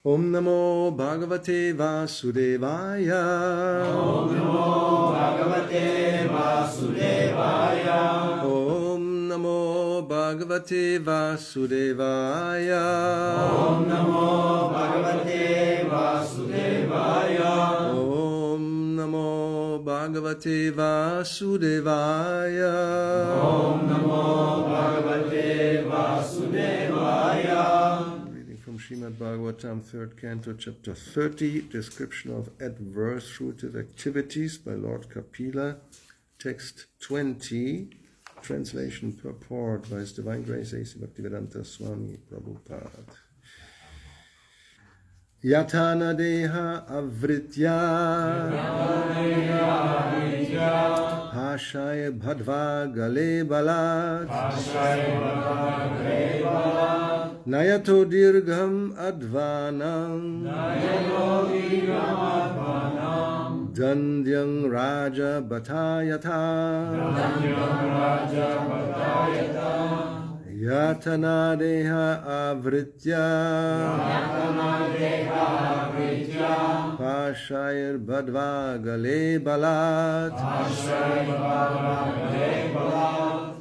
Om Namo Bhagavate Vasudevaya. Om Namo Bhagavate Vasudevaya. Om Namo Bhagavate Vasudevaya. Om Namo Bhagavate Vasudevaya. Om Namo Bhagavate Vasudevaya. Om Namo Bhagavate Vasudevaya. From Srimad Bhagavatam, 3rd Canto, Chapter 30, Description of Adverse Fruitive Activities by Lord Kapila, Text 20, Translation Purport by His Divine Grace A.C. Bhaktivedanta Swami Prabhupada. Yatana Deha Avritya Hashaya Bhadva Gale Balat Nayato Dirgham Advanam Dandyang Raja Bhatayata Yatana Deha Avritya Pashayir Bhadva Gale Balat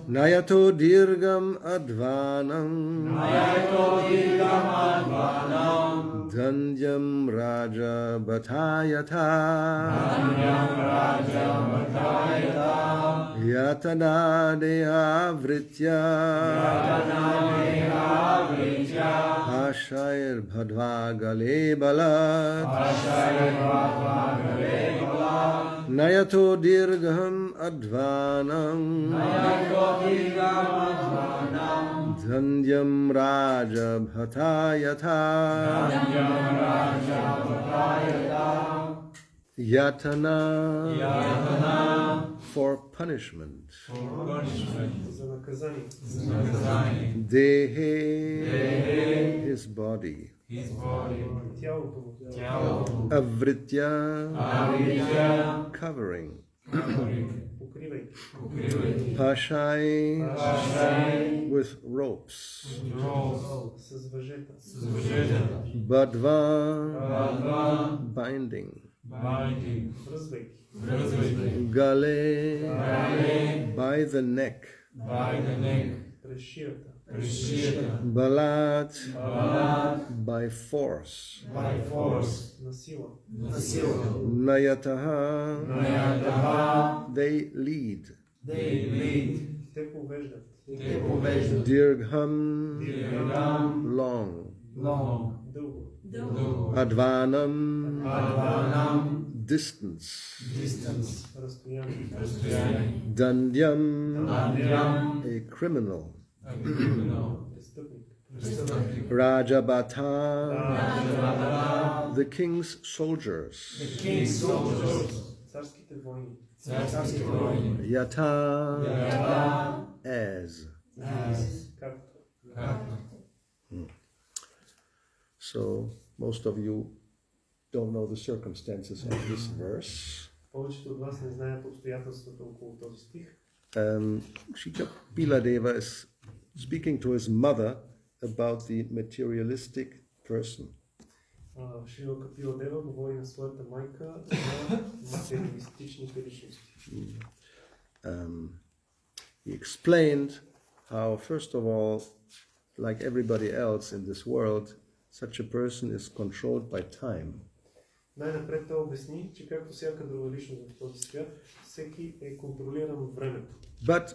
Nayato Dirgham Advanam Dandyam Raja Bhatayata Yatana Deha Vritya Ashayir Bhadva Gale Balat Nayato Dirgham Advanam Dhandyam Raja Bhatayata Yatana for punishment. Dehe his body. Avritya covering. Pashai with ropes. Badva binding. Gale by the neck. Balat by force. Nayataha they lead. Dirgham long. Advanam distance. Dandyam a criminal. Rajabata the king's soldiers. Yata as. So most of you don't know the circumstances of this verse. Sri Kapila Deva is speaking to his mother about the materialistic person. He explained how, first of all, like everybody else in this world, such a person is controlled by time. Най-напред той обясни, че както всяка друга личност в този свят, всеки е контролиран от времето. But,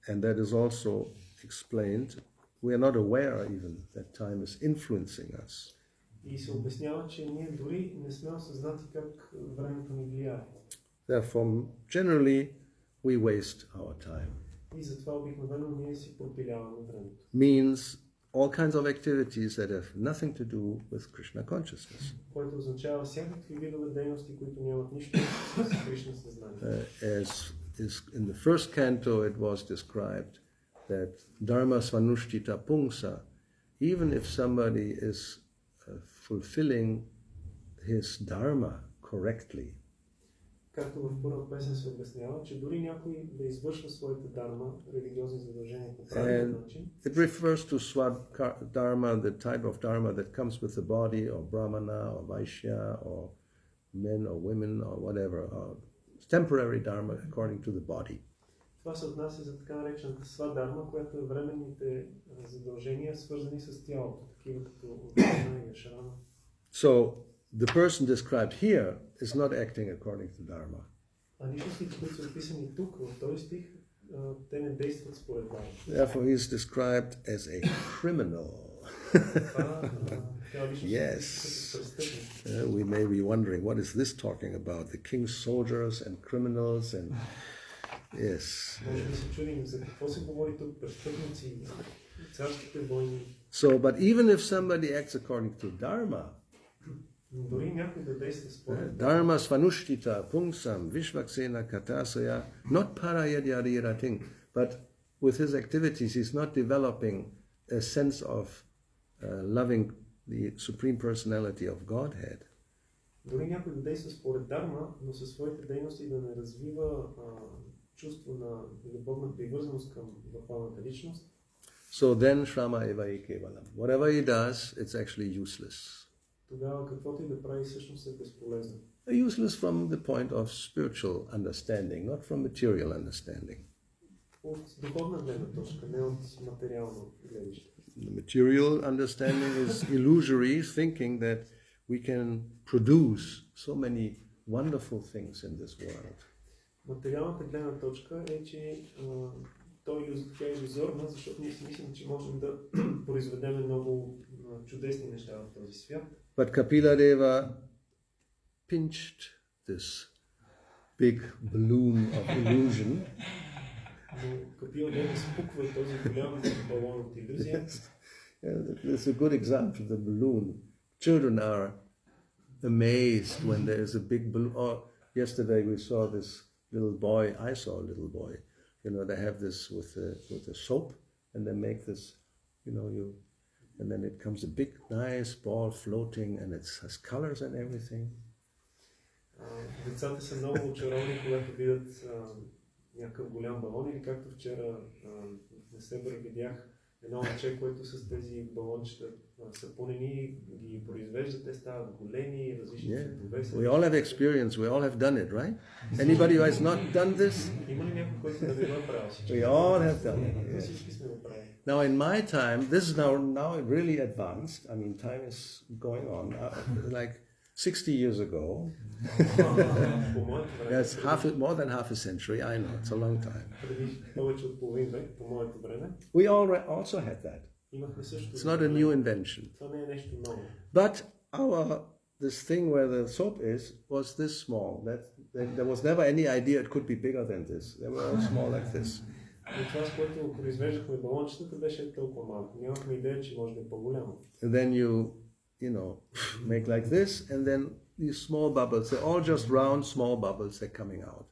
and that is also explained, we are not aware even that time is influencing us. И се обяснява, че ние дори не сме осъзнати как времето ни влияе. Therefore, generally, we waste our time. И затова обикновено ние си пропиляваме времето. Means all kinds of activities that have nothing to do with Krishna consciousness. Което означава всякакви видове дейности, които нямат нищо с Кришна съзнание. As is in the first canto, it was described that dharma svanushtita pungsa, even if somebody is fulfilling his dharma correctly, както в първа песен се обяснява, че дори някой да извършва своите дарма, религиозни задължения по правилен начин. It refers to swadharma, the type of dharma that comes with the body, or brahmana, or vaishya, or men or women, or whatever, or temporary dharma according to the body. Това се отнася за така наречената свадарма, която е временните задължения, свързани с тялото, такива като отдана и ашрама. So the person described here is not acting according to dharma. А личностите, които са описани тук, в този стих, те не действат според дharma. Therefore he is described as a criminal. Yes. We may be wondering, what is this talking about? The king's soldiers and criminals and yes. So, but even if somebody acts according to dharma, dharma svanushtita pungsam vishvaksena katasaya, not parayadyarirating, but with his activities he's not developing a sense of loving the Supreme Personality of Godhead. Дори някой да действа според дарма, но със своите дейности да не развива чувство на любовна привързаност към върховната личност. So then shrama eva kevalam. Whatever he does, it's actually useless. Тогава каквото и да прави всъщност е безполезно. Useless from the point of spiritual understanding, not from material understanding. От духовна гледна точка, не от материално гледище. The material understanding is illusory, thinking that we can produce so many wonderful things in this world. Материалната гледна точка е, че тя е иллюзорна, защото ние си мислим, че можем да произведем много чудесни неща в този свят. But Kapila Deva pinched this big balloon of illusion. It's a good example of the balloon. Children are amazed when there is a big balloon. Oh, yesterday we saw this little boy. I saw a little boy. You know, they have this with the soap, and they make this. And then it comes a big, nice ball floating, and it has colors and everything. Децата са много очаровани, когато видят някакъв голям балон, или както вчера в Несебър видях едно момче, което с тези балончета сапунени ги произвежда, те стават големи, различни цветове. We all have experience, we all have done it, right? Anybody who has not done this? Има ли някой, който да не го е правил? We all have done it. Всички сме го правили. Now in my time, this is now really advanced. I mean, time is going on. Like 60 years ago. That's more than half a century. I know, it's a long time. We all also had that. It's not a new invention. But this thing where the soap was this small. There was never any idea it could be bigger than this. They were all small like this. And then you know, make like this, and then these small bubbles, they're all just round, small bubbles, they're coming out.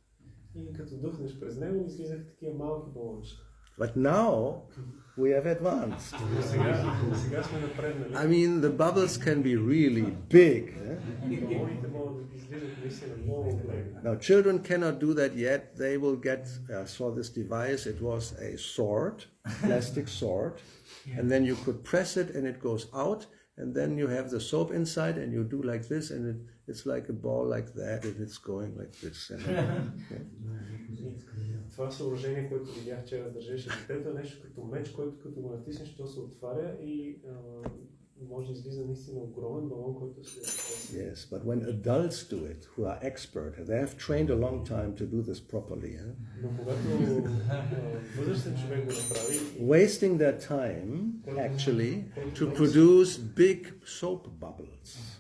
But now we have advanced. I mean, the bubbles can be really big. Now, children cannot do that yet. They will get, I saw this device, it was a sword, plastic sword, and then you could press it and it goes out. And then you have the soap inside, and you do like this, and it's like a ball like that, and it's going like this. Това съоръжение, което видях вчера, държеше детето, е нещо като меч, който като го натиснеш, то се отваря и може да излиза наистина огромен балон, който се... Yes, but when adults do it, who are expert, they have trained a long time to do this properly. Но когато възрастен човек го направи... Wasting their time, actually, to produce big soap bubbles.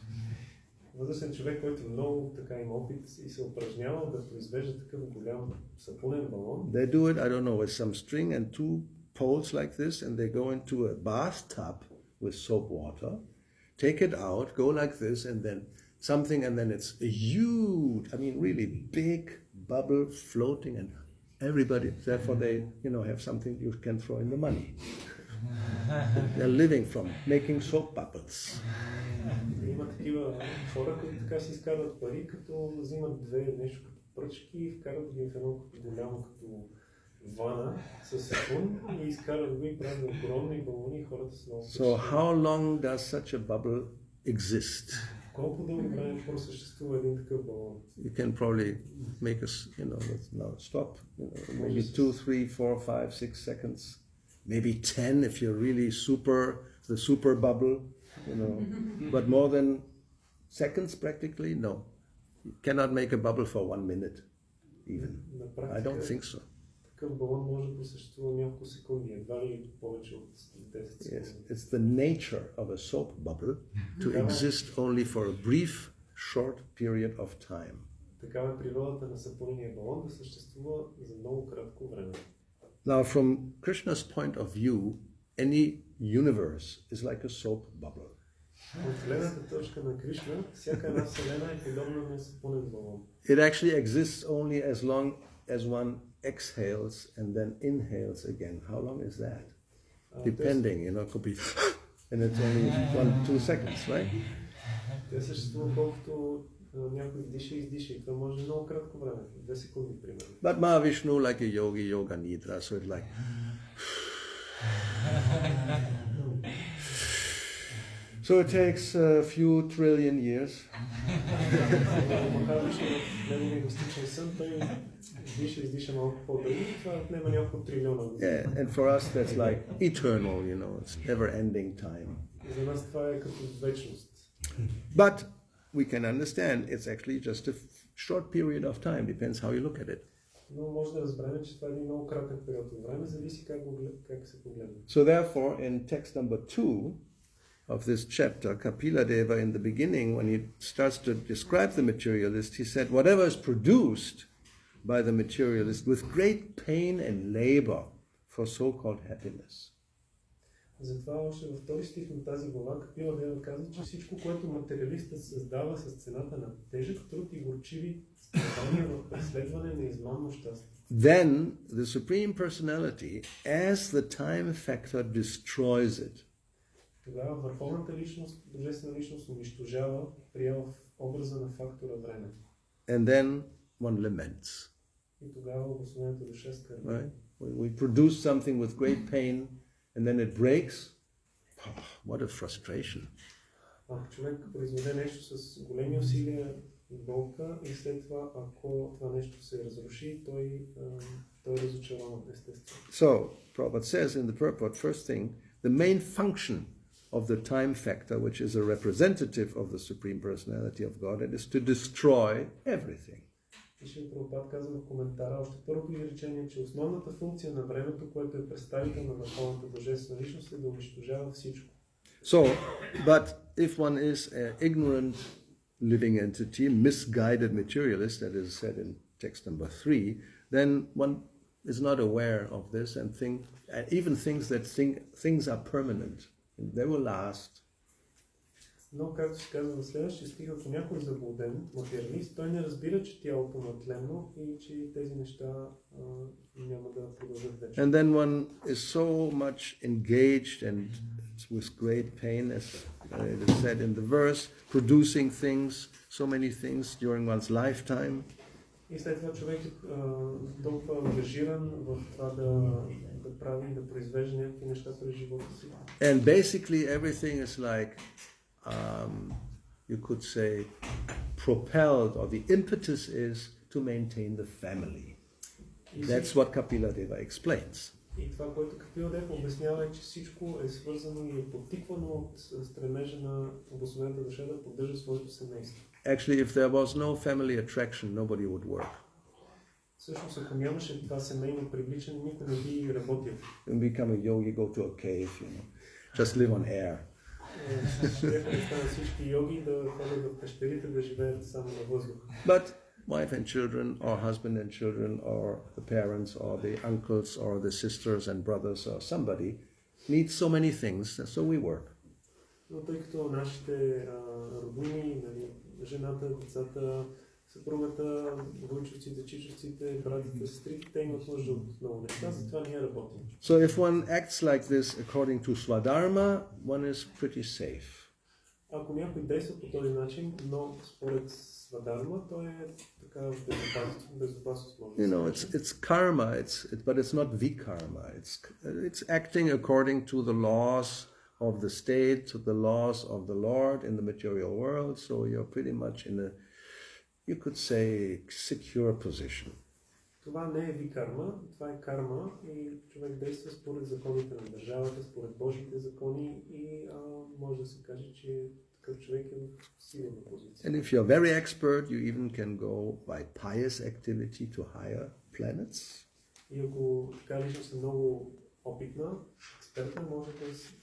Възрастен човек, който много така има опит и се упражнява да произвежда такъв голям сапунен балон. They do it, I don't know, with some string and two poles like this, and they go into a bathtub with soap water, take it out, go like this, and then something, and then it's a huge, I mean really big bubble floating, and everybody, therefore they, have something you can throw in the money. They're living from making soap bubbles. Има такива хора, които така си изкарват пари, като взимат нещо като пръчки, вкарат ги в едно голямо като вана с сапун и изкарат го и правят огромни балони и хората са много So how long does such a bubble exist? Колко дълго време просъществува един такъв балон? You can probably make us, let's now stop. Maybe 2, 3, 4, 5, 6 seconds. Maybe 10 if you're really the super bubble, But more than seconds practically, no. You cannot make a bubble for 1 minute even. I don't think so. Такъв балон може да просъществува няколко секунди, едва ли повече от 10 секунди. Yes, it's the nature of a soap bubble to exist only for a brief, short period of time. Такава е природата на сапунения балон да съществува за много кратко време. Now, from Krishna's point of view, any universe is like a soap bubble. От гледната точка на Кришна, всяка една вселена е подобна на сапунен балон. It actually exists only as long as one exhales and then inhales again. How long is that? Depending, could be, and it's only 1-2 seconds, right? Те съществува колкото някой диша и издиша и това може много кратко време, 2 секунди примерно. But Mahavishnu, like a yoga nidra, so it's like. So it takes a few trillion years. Yeah, and for us that's like eternal, it's never-ending time. But we can understand it's actually just a short period of time, depends how you look at it. So therefore, in text number 2 of this chapter, Kapila Deva, in the beginning, when he starts to describe the materialist, he said, whatever is produced by the materialist with great pain and labor for so-called happiness. Затова още във втори стих на тази глава Капила Дева казва, че всичко, което материалистът създава с цената на тежък труд и горчиви страдания в преследване на измамно щастие. Then the Supreme Personality, as the time factor, destroys it. Тогава върховната личност, божествена личност унищожава, приема в образа на фактора време. And then one laments. И тогава обособената душа скърби. Right? We produce something with great pain and then it breaks. Oh, what a frustration. Ако човек произведе нещо с големи усилия и болка и след това, ако това нещо се разруши, той е разочарован, естествено. So, Prabhupada says in the purport, first thing, the main function of the time factor, which is a representative of the Supreme Personality of Godhead, is to destroy everything. Шрила Прабхупад казва в коментара, още първото изречение, че основната функция на времето, което е представител на върховната божествена личност, е да унищожава всичко. So, but if one is an ignorant living entity, misguided materialist, that is said in text number 3, then one is not aware of this and even thinks that things are permanent. They will last. Но, както се казва в следващия стих, ако някой е заблуден материалист, той не разбира, че тялото му е тленно и че тези неща няма да продължат вечно. And then one is so much engaged and with great pain, as it is said in the verse, producing things, so many things during one's lifetime. И след това човек е толкова ангажиран в това да прави, да произвежда някакви неща през живота си. And basically everything is like, you could say, propelled, or the impetus is to maintain the family. That's what Kapila Deva explains. И това, което Капила Дева обяснява, е, че всичко е свързано и е подтиквано от стремежа на обособената душа да поддържа своето семейство. Actually, if there was no family attraction, nobody would work. Всъщност, ако нямаше това семейно привличане, никой не би работил. You become a yogi, go to a cave, just live on air. Всички йоги да ходят в пещерите, да живеят само на въздух. But wife and children, or husband and children, or the parents, or the uncles, or the sisters and brothers, or somebody needs so many things, so we work. Но тъй като нашите роднини, жената, децата, съпругата, войчовците, чичовците, братите, сестрите, те имат нужда от много неща, затова ние работим. So if one acts like this according to Swadharma, one is pretty safe. Ако някой действа по този начин, но според Свадharma, той е така безопасност може да You се know, каже. it's karma, but it's not vikarma. It's acting according to the laws of the state, to the laws of the Lord in the material world. So you're pretty much in a, you could say, secure position. Това не е викарма, това е карма и човек действа според законите на държавата, според Божите закони и може да се каже, че такъв човек е в силна позиция. And if you're very expert, you even can go by pious activity to higher planets. И ако така личност е много опитна, експертна, може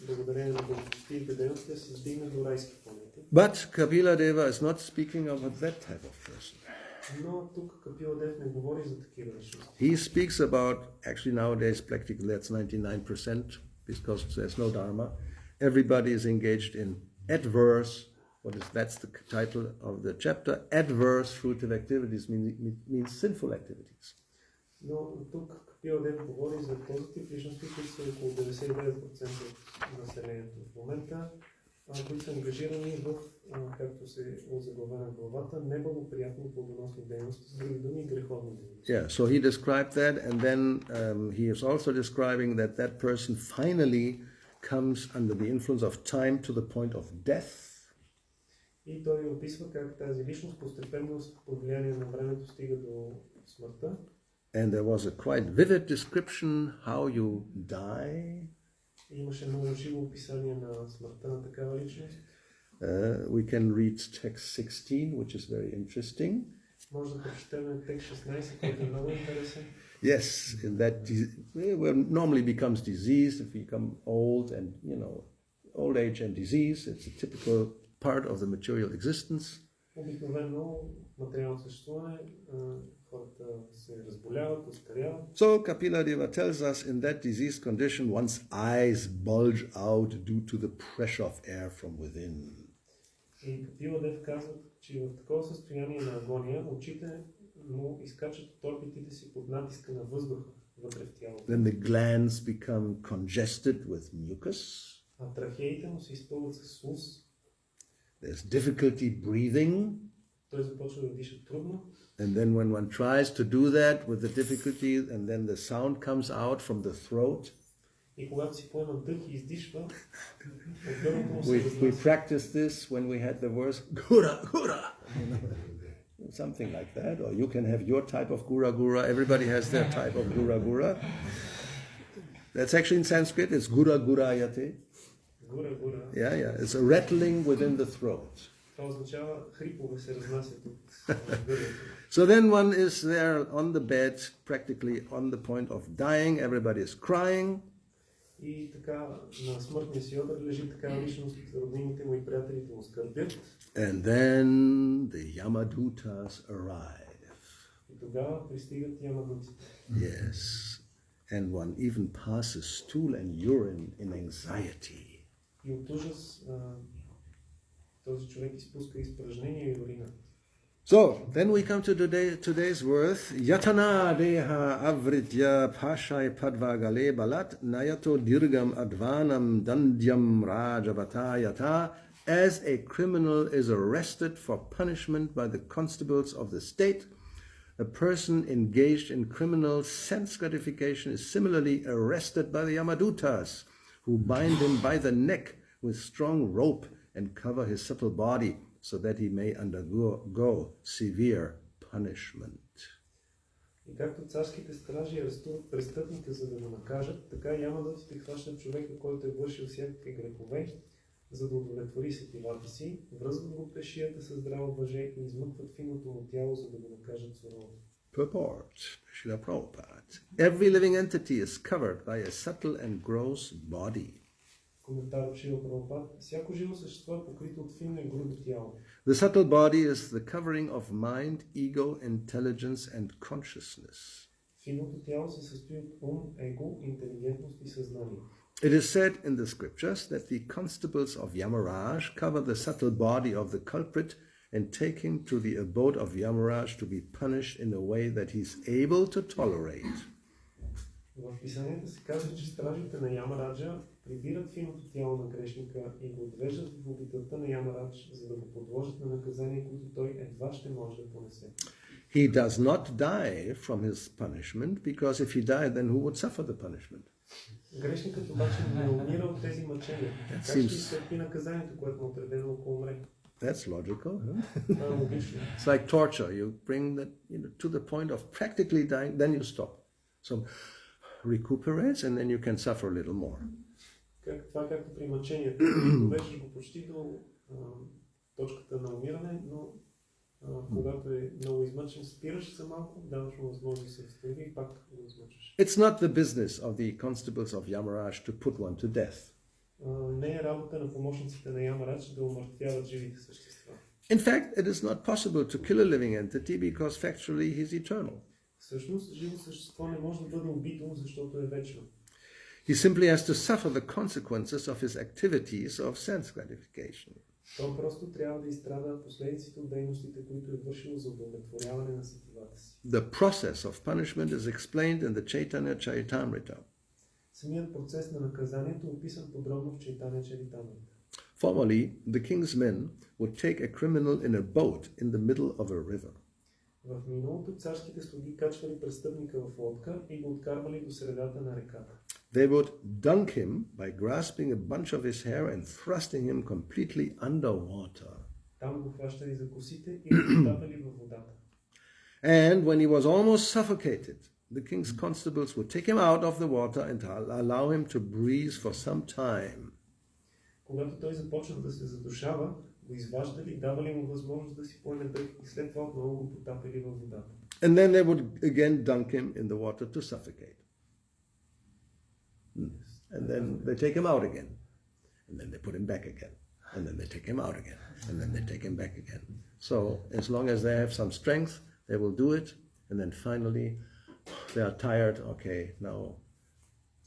да благодарение на благочестивите дейности да се издигне до райски планети. But Kapila Deva is not speaking of that type of person. Но тук Капила Дев не говори за такива личности. He speaks about, actually nowadays practically that's 99% because there's no dharma. Everybody is engaged in adverse, that's the title of the chapter, adverse fruitive activities means sinful activities. Но тук Капила Дев говори за този тип личности, които са около 99% от населението в момента, които са ангажирани в, както се озаглавя главата, неблагоприятни плодоносни дейности, с други думи, греховни дейности. Yeah, so he described that, and then he is also describing that person finally comes under the influence of time to the point of death. И той описва как тази личност постепенно под влияние на времето стига до смъртта. And there was a quite vivid description how you die. Имаше много живо описание на смъртта на такава личност. We can read text 16, which is very interesting. Може да прочетем текст 16, който е много интересен. Yes, in that normally becomes diseased if you become old, and old age and disease. It's a typical part of the material existence. Обикновено материално съществуване, хората се разболяват, остаряват. So Kapila Deva tells us in that diseased condition, one's eyes bulge out due to the pressure of air from within. И Капила Дев казва, че в такова състояние на агония очите му изкачат от орбитите си под натиска на въздуха вътре в тялото. Then the glands become congested with mucus. А трахеите му се изпълват с слуз. There's difficulty breathing. Той започва да диша трудно. And then when one tries to do that with the difficulty, and then the sound comes out from the throat. И когато си поема дъх и издишва, от гърлото му се We разнася. practiced this when we had the verse Gura Gura. Something like that. Or you can have your type of Gura Gura. Everybody has their type of Gura Gura. That's actually in Sanskrit. It's Gura Gurayate. Гура, гура. Yeah. It's a rattling within the throat. Това означава хрипове се разнасят от гърлото. So then one is there on the bed, practically on the point of dying. Everybody is crying. И така на смъртния си одър лежи такава личност, роднините му и приятелите му скърбят. And then the Yamadutas arrive. И тогава пристигат ямадутите. Yes. And one even passes stool and urine in anxiety. И от ужас този човек изпуска изпражнение и урина. So, then we come to today's verse. Yatana deha avritya pashay padvagale balat nayato dirgam advanam dandyam rajavatayata. As a criminal is arrested for punishment by the constables of the state, a person engaged in criminal sense gratification is similarly arrested by the Yamadutas, who bind him by the neck with strong rope and cover his subtle body, so that he may undergo severe punishment. И както царските стражи арестуват престъпника, за да го накажат, така ямадутите хващат човека, който е вършил всякакви грехове, за да удовлетвори сетивата си, връзват го през шията със здраво въже и измъкват финото му тяло, за да го накажат сурово. Purport, Srila Prabhupada. Every living entity is covered by a subtle and gross body. Коментар от Шрила Прабхупад. Всяко живо същество е покрито от финно и грубо тяло. The subtle body is the covering of mind, ego, intelligence, and consciousness. Финното тяло се състои от ум, его, интелигентност и съзнание. It is said in the scriptures that the constables of Yamaraj cover the subtle body of the culprit and take him to the abode of Yamaraj to be punished in a way that he is able to tolerate. В писанията се казва, че стражите на Ямараджа прибират финото тяло на грешника и го отвеждат в обителта на Ямарадж, за да го подложат на наказание, което той едва ще може да понесе. He does not die from his punishment, because if he died, then who would suffer the punishment? Грешникът обаче не умира от тези мъчения. Как ще изтърпи наказанието, което му е отредено, ако умре? That's logical. Това е логично. It's like torture. You bring that to the point of practically dying, then you stop. So recuperates, and then you can suffer a little more. Това както при мъчението. Довеждаш го почти до точката на умиране, но когато е много измъчен, спираш за малко, даваш му възможност да се възстанови и пак го измъчваш. It's not the business of the constables of Yamaraj to put one to death. Не е работа на помощниците на Ямарадж да умъртвяват живите същества. In fact, it is not possible to kill a living entity because factually he's eternal. Всъщност, живо същество не може да бъде убито, защото е вечно. He simply has to suffer the consequences of his activities of sense gratification. Той просто трябва да изстрада последиците от дейностите, които е вършил за удовлетворяване на сетивата си. The process of punishment is explained in the Chaitanya Charitamrita. Самият процес на наказанието е описан подробно в Чайтаня Чаритамрита. Formerly, the king's men would take a criminal in a boat in the middle of a river. В миналото царските слуги качвали престъпника в лодка и го откарвали до средата на реката. They would dunk him by grasping a bunch of his hair and thrusting him completely underwater. Там го хващали за косите и го потапали във водата. And when he was almost suffocated, the king's constables would take him out of the water and allow him to breathe for some time. Когато той започна да се задушава, го изваждали, давали му възможност да си поеме дъх и след това отново го потапили във водата. And then they would again dunk him in the water to suffocate. And then they take him out again. And then they put him back again. And then they take him out again. And then they take him back again. So as long as they have some strength, they will do it. And then finally, they are tired. Okay, now.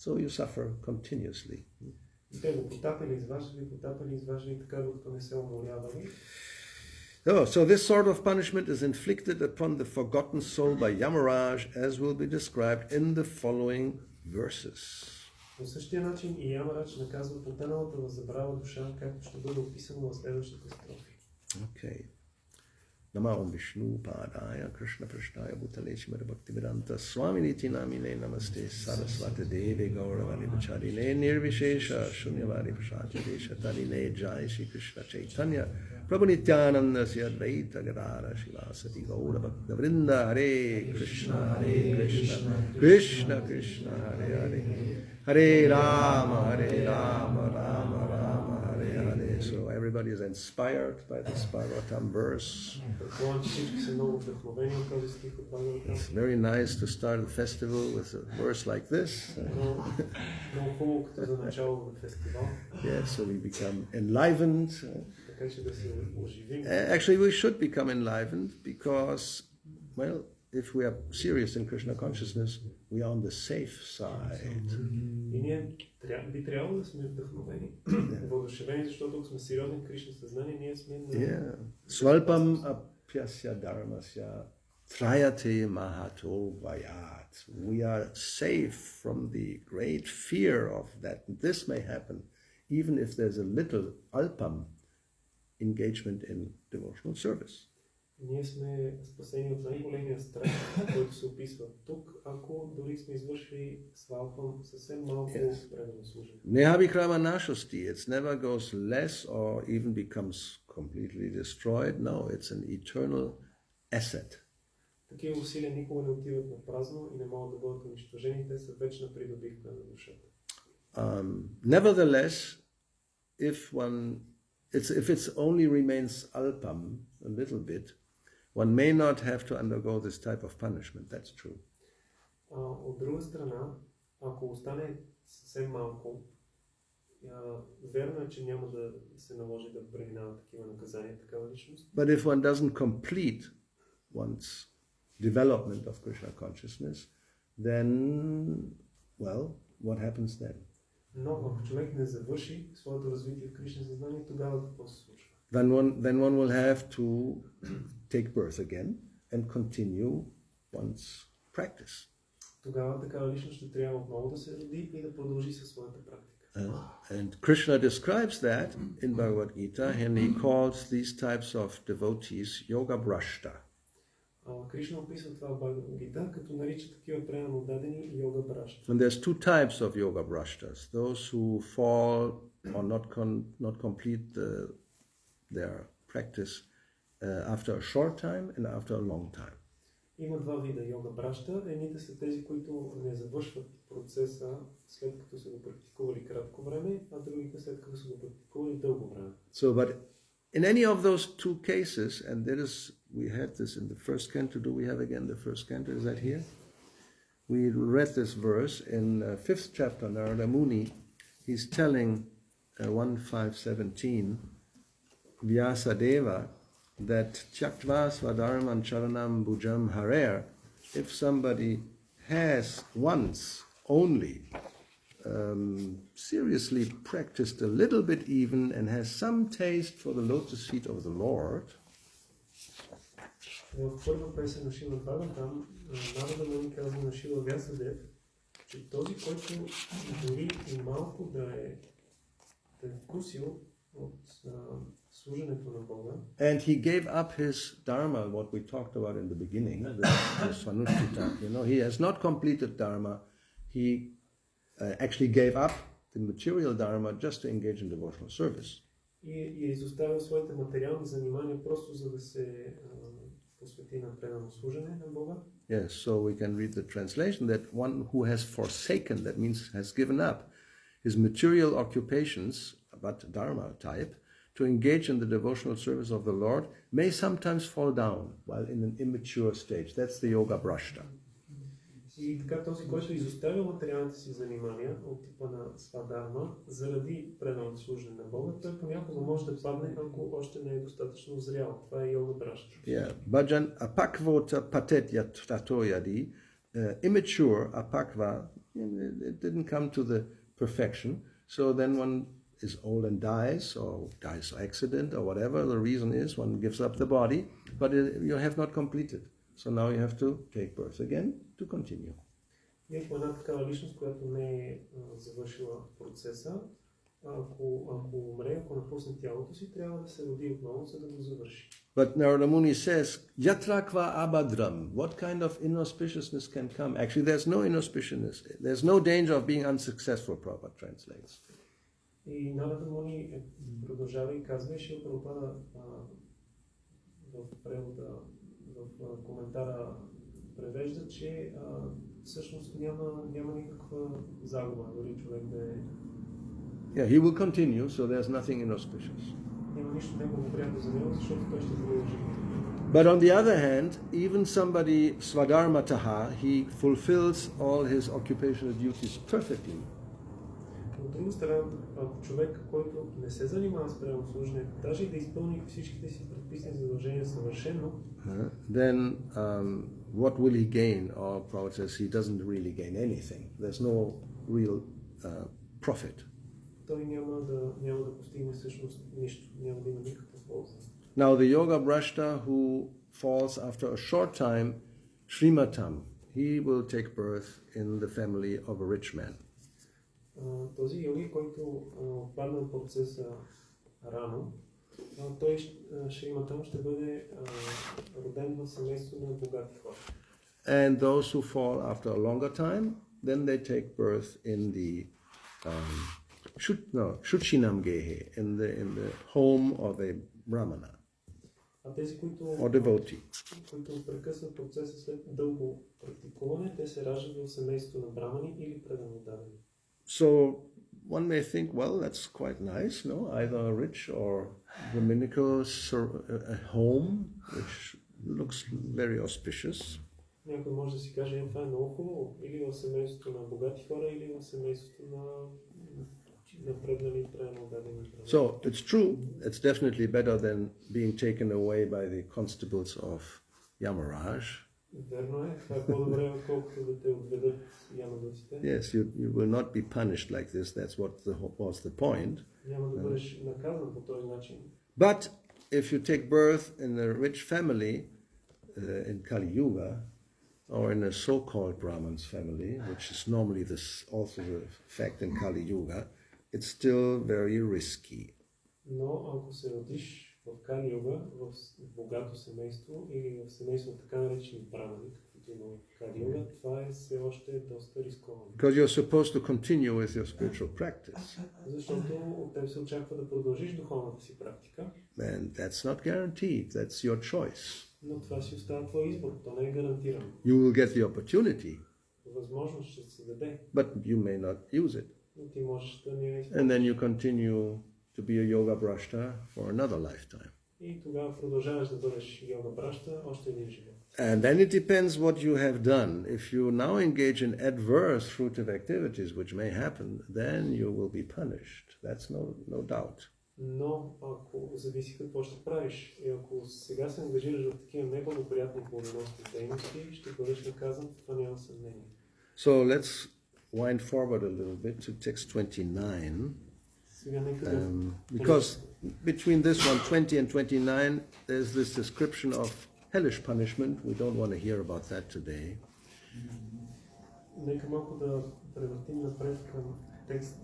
So you suffer continuously. И те го потапали, изваждали, така докато не се уморявали. So this sort of punishment is inflicted upon the forgotten soul by Yamaraj, as will be described in the following verses. По същия начин и Ямарадж наказва потъналата в забрава душа, както ще бъде описано в следващите строфи. Okay. Namo Vishnu Padaya Krishna Prashtaya Bhutale Shrimad Bhaktivedanta Swami Niti Namine Namaste Saraswati Devi Gauravani Vacharine Nirvishesha Shunyavadi Prasachadesha Tarine Jai Shri Krishna Chaitanya Prabhu Nityananda Sri Advaita Gadara Shivasati Gaura Bhakta Vrinda Hare Krishna Krishna Krishna Hare Hare Hare Rama Rama Rama Hare Hare. So everybody is inspired by this Bhagavatam verse. It's very nice to start a festival with a verse like this. Yes, so we become enlivened. Actually, we should become enlivened because, well, if we are serious in Krishna consciousness, we are on the safe side. И ние би трябвало да сме вдъхновени, въодушевени, защото ако сме сериозни в Кришна съзнание, ние сме на... Swalpam apyasya dharmasya trayate mahato vayat. We are safe from the great fear of that this may happen, even if there's a little alpam engagement in devotional service. Ние сме спасени от най-големия страх, който се описва тук, ако дори сме извършили свалпам съвсем малко преданно служение. Nehabhikrama nashasti, it never goes less or even becomes completely destroyed. No, it's an eternal asset. Такива усилия никога не отиват на празно и не могат да бъдат унищожени, те са вечна придобивка на душата. Nevertheless, if it only remains alpam a little bit, one may not have to undergo this type of punishment. That's true. От друга страна, ако остане съвсем малко, верно е, че няма да се наложи да преминава такива наказания, такава личност. But if one doesn't complete one's development of Krishna consciousness, then, well, what happens then? Но ако човек не завърши своето развитие в Кришна съзнание, тогава какво се случва? Then one will have to take birth again and continue one's practice. Тогава такава личност ще трябва отново да се роди и да продължи със своята практика. And Krishna describes that in Bhagavad Gita, and he calls these types of devotees yoga brashta. Кришна описва това в Бхагавад Гита, като нарича такива предано дадени йога брашта. And there's two types of yoga brashtas. Those who fall or not complete their practice after a short time and after a long time. Има два вида йога брашта. Едните са тези, които не завършват процеса след като са го практикували кратко време, а другите след като са го практикували дълго време. So, but in any of those two cases, and we had this in the first canto. Do we have again the first canto? Is that here? We read this verse in 5th chapter, Narada Muni. He's telling 1.5.17 Vyasadeva that Tyaktva Swadharman Charanam Bhujam Harer, if somebody has once only seriously practiced a little bit even and has some taste for the lotus feet of the Lord, В първа песен на Шримад Бхагаватам, Нарада Муни казва на Шила Вясадев, че този, който дори и малко да е вкусил от служенето на Бога, and he gave up his dharma, what we talked about in the beginning, the Swanushita. He has not completed dharma. He actually gave up the material dharma just to engage in devotional service. И е изоставил своите материални занимания просто за да се посвети на предано служене на Бога. Yes, so we can read the translation that one who has forsaken, that means has given up his material occupations, but dharma type, to engage in the devotional service of the Lord, may sometimes fall down while in an immature stage. That's the yoga brashta. И така този, който изоставя материалните си занимания от типа на свадарма заради преданото служене на Бога, той понякога може да падне, ако още не е достатъчно зрял. Това е йога брашта. Yeah, bhajan apakvota patet yatoyadi, immature apakva, it didn't come to the perfection, so then one is old and dies by accident or whatever the reason is, one gives up the body, but you have not completed. So now you have to take birth again to continue. Има една такава личност, която не е завършила процеса, ако умре, ако напусне тялото си, трябва да се роди отново, за да го завърши. But Narada Muni says, Yatrakva abadram. What kind of inauspiciousness can come? Actually, there's no inauspiciousness. There's no danger of being unsuccessful, Prabhupada translates. И Нарада Муни продължава и казва, че Прабхупада в превода, в коментара превежда, че всъщност няма никаква загуба, дори човек да е... Yeah, he will continue, so there's nothing inauspicious. Няма нищо неблагоприятно за него, защото той ще продължи. But on the other hand, even somebody swadharmataha, he fulfills all his occupational duties perfectly. От друга страна, човек, който не се занимава с предано служене, даже и да изпълни всичките си предписани задължения съвършено, then what will he gain? Or Prabhupada says he doesn't really gain anything. There's no real profit. Той няма да постигне всъщност нищо, няма да има никаква полза. Now the yoga brashta who falls after a short time, Srimatam, he will take birth in the family of a rich man. Този йоги, който падна в процеса рано, той Шриматам ще бъде роден в семейство на богати хора. And those who fall after a longer time, then they take birth in the Shuchinam Gehe, in the home of a Brahmana Тези, които or devotee. Които прекъсват процеса след дълго практикуване, те се раждат в семейство на брамани или предано дадени. So one may think, well, that's quite nice, no? Either a rich or Brahminical home, which looks very auspicious. Някой може да си каже, това е много хубаво, или в семейството на богати хора, или в семейството на преднали предано дадени. So it's true, it's definitely better than being taken away by the constables of Yamaraj. Верно е, това е по-добре, отколкото да те отведат ямадуците. Yes, you will not be punished like this. That's what was the point. Няма да бъдеш наказан по този начин. But if you take birth in a rich family in Kali Yuga, or in a so-called Brahman's family, which is normally also the fact in Kali Yuga, it's still very risky. Но ако се родиш в в Кали Юга, в богато семейство или в семейство на така наречени брамани, каквито има в Кали Юга, това е все още доста рисковано. Because you're supposed to continue with your spiritual practice. Защото от теб се очаква да продължиш духовната си практика. And that's not guaranteed, that's your choice. Но това си остава твой избор, то не е гарантирано. You will get the opportunity, Възможност ще се даде, but you may not use it. но ти можеш да не я And използваш. then you continue to be a yoga brashta for another lifetime. И тогава продължаваш да бъдеш йога браща още един живот. And then it depends what you have done. If you now engage in adverse fruitive activities, which may happen, then you will be punished. That's no doubt. Но ако зависи какво ще правиш и ако сега се ангажираш в такива неблагоприятни плодоносни дейности, ще бъдеш наказан, това няма съмнение. So let's wind forward a little bit to text 29. Сега нека да... Because between this one, 20 and 29, there's this description of hellish punishment. We don't want to hear about that today. Нека малко да превъртим напред към текст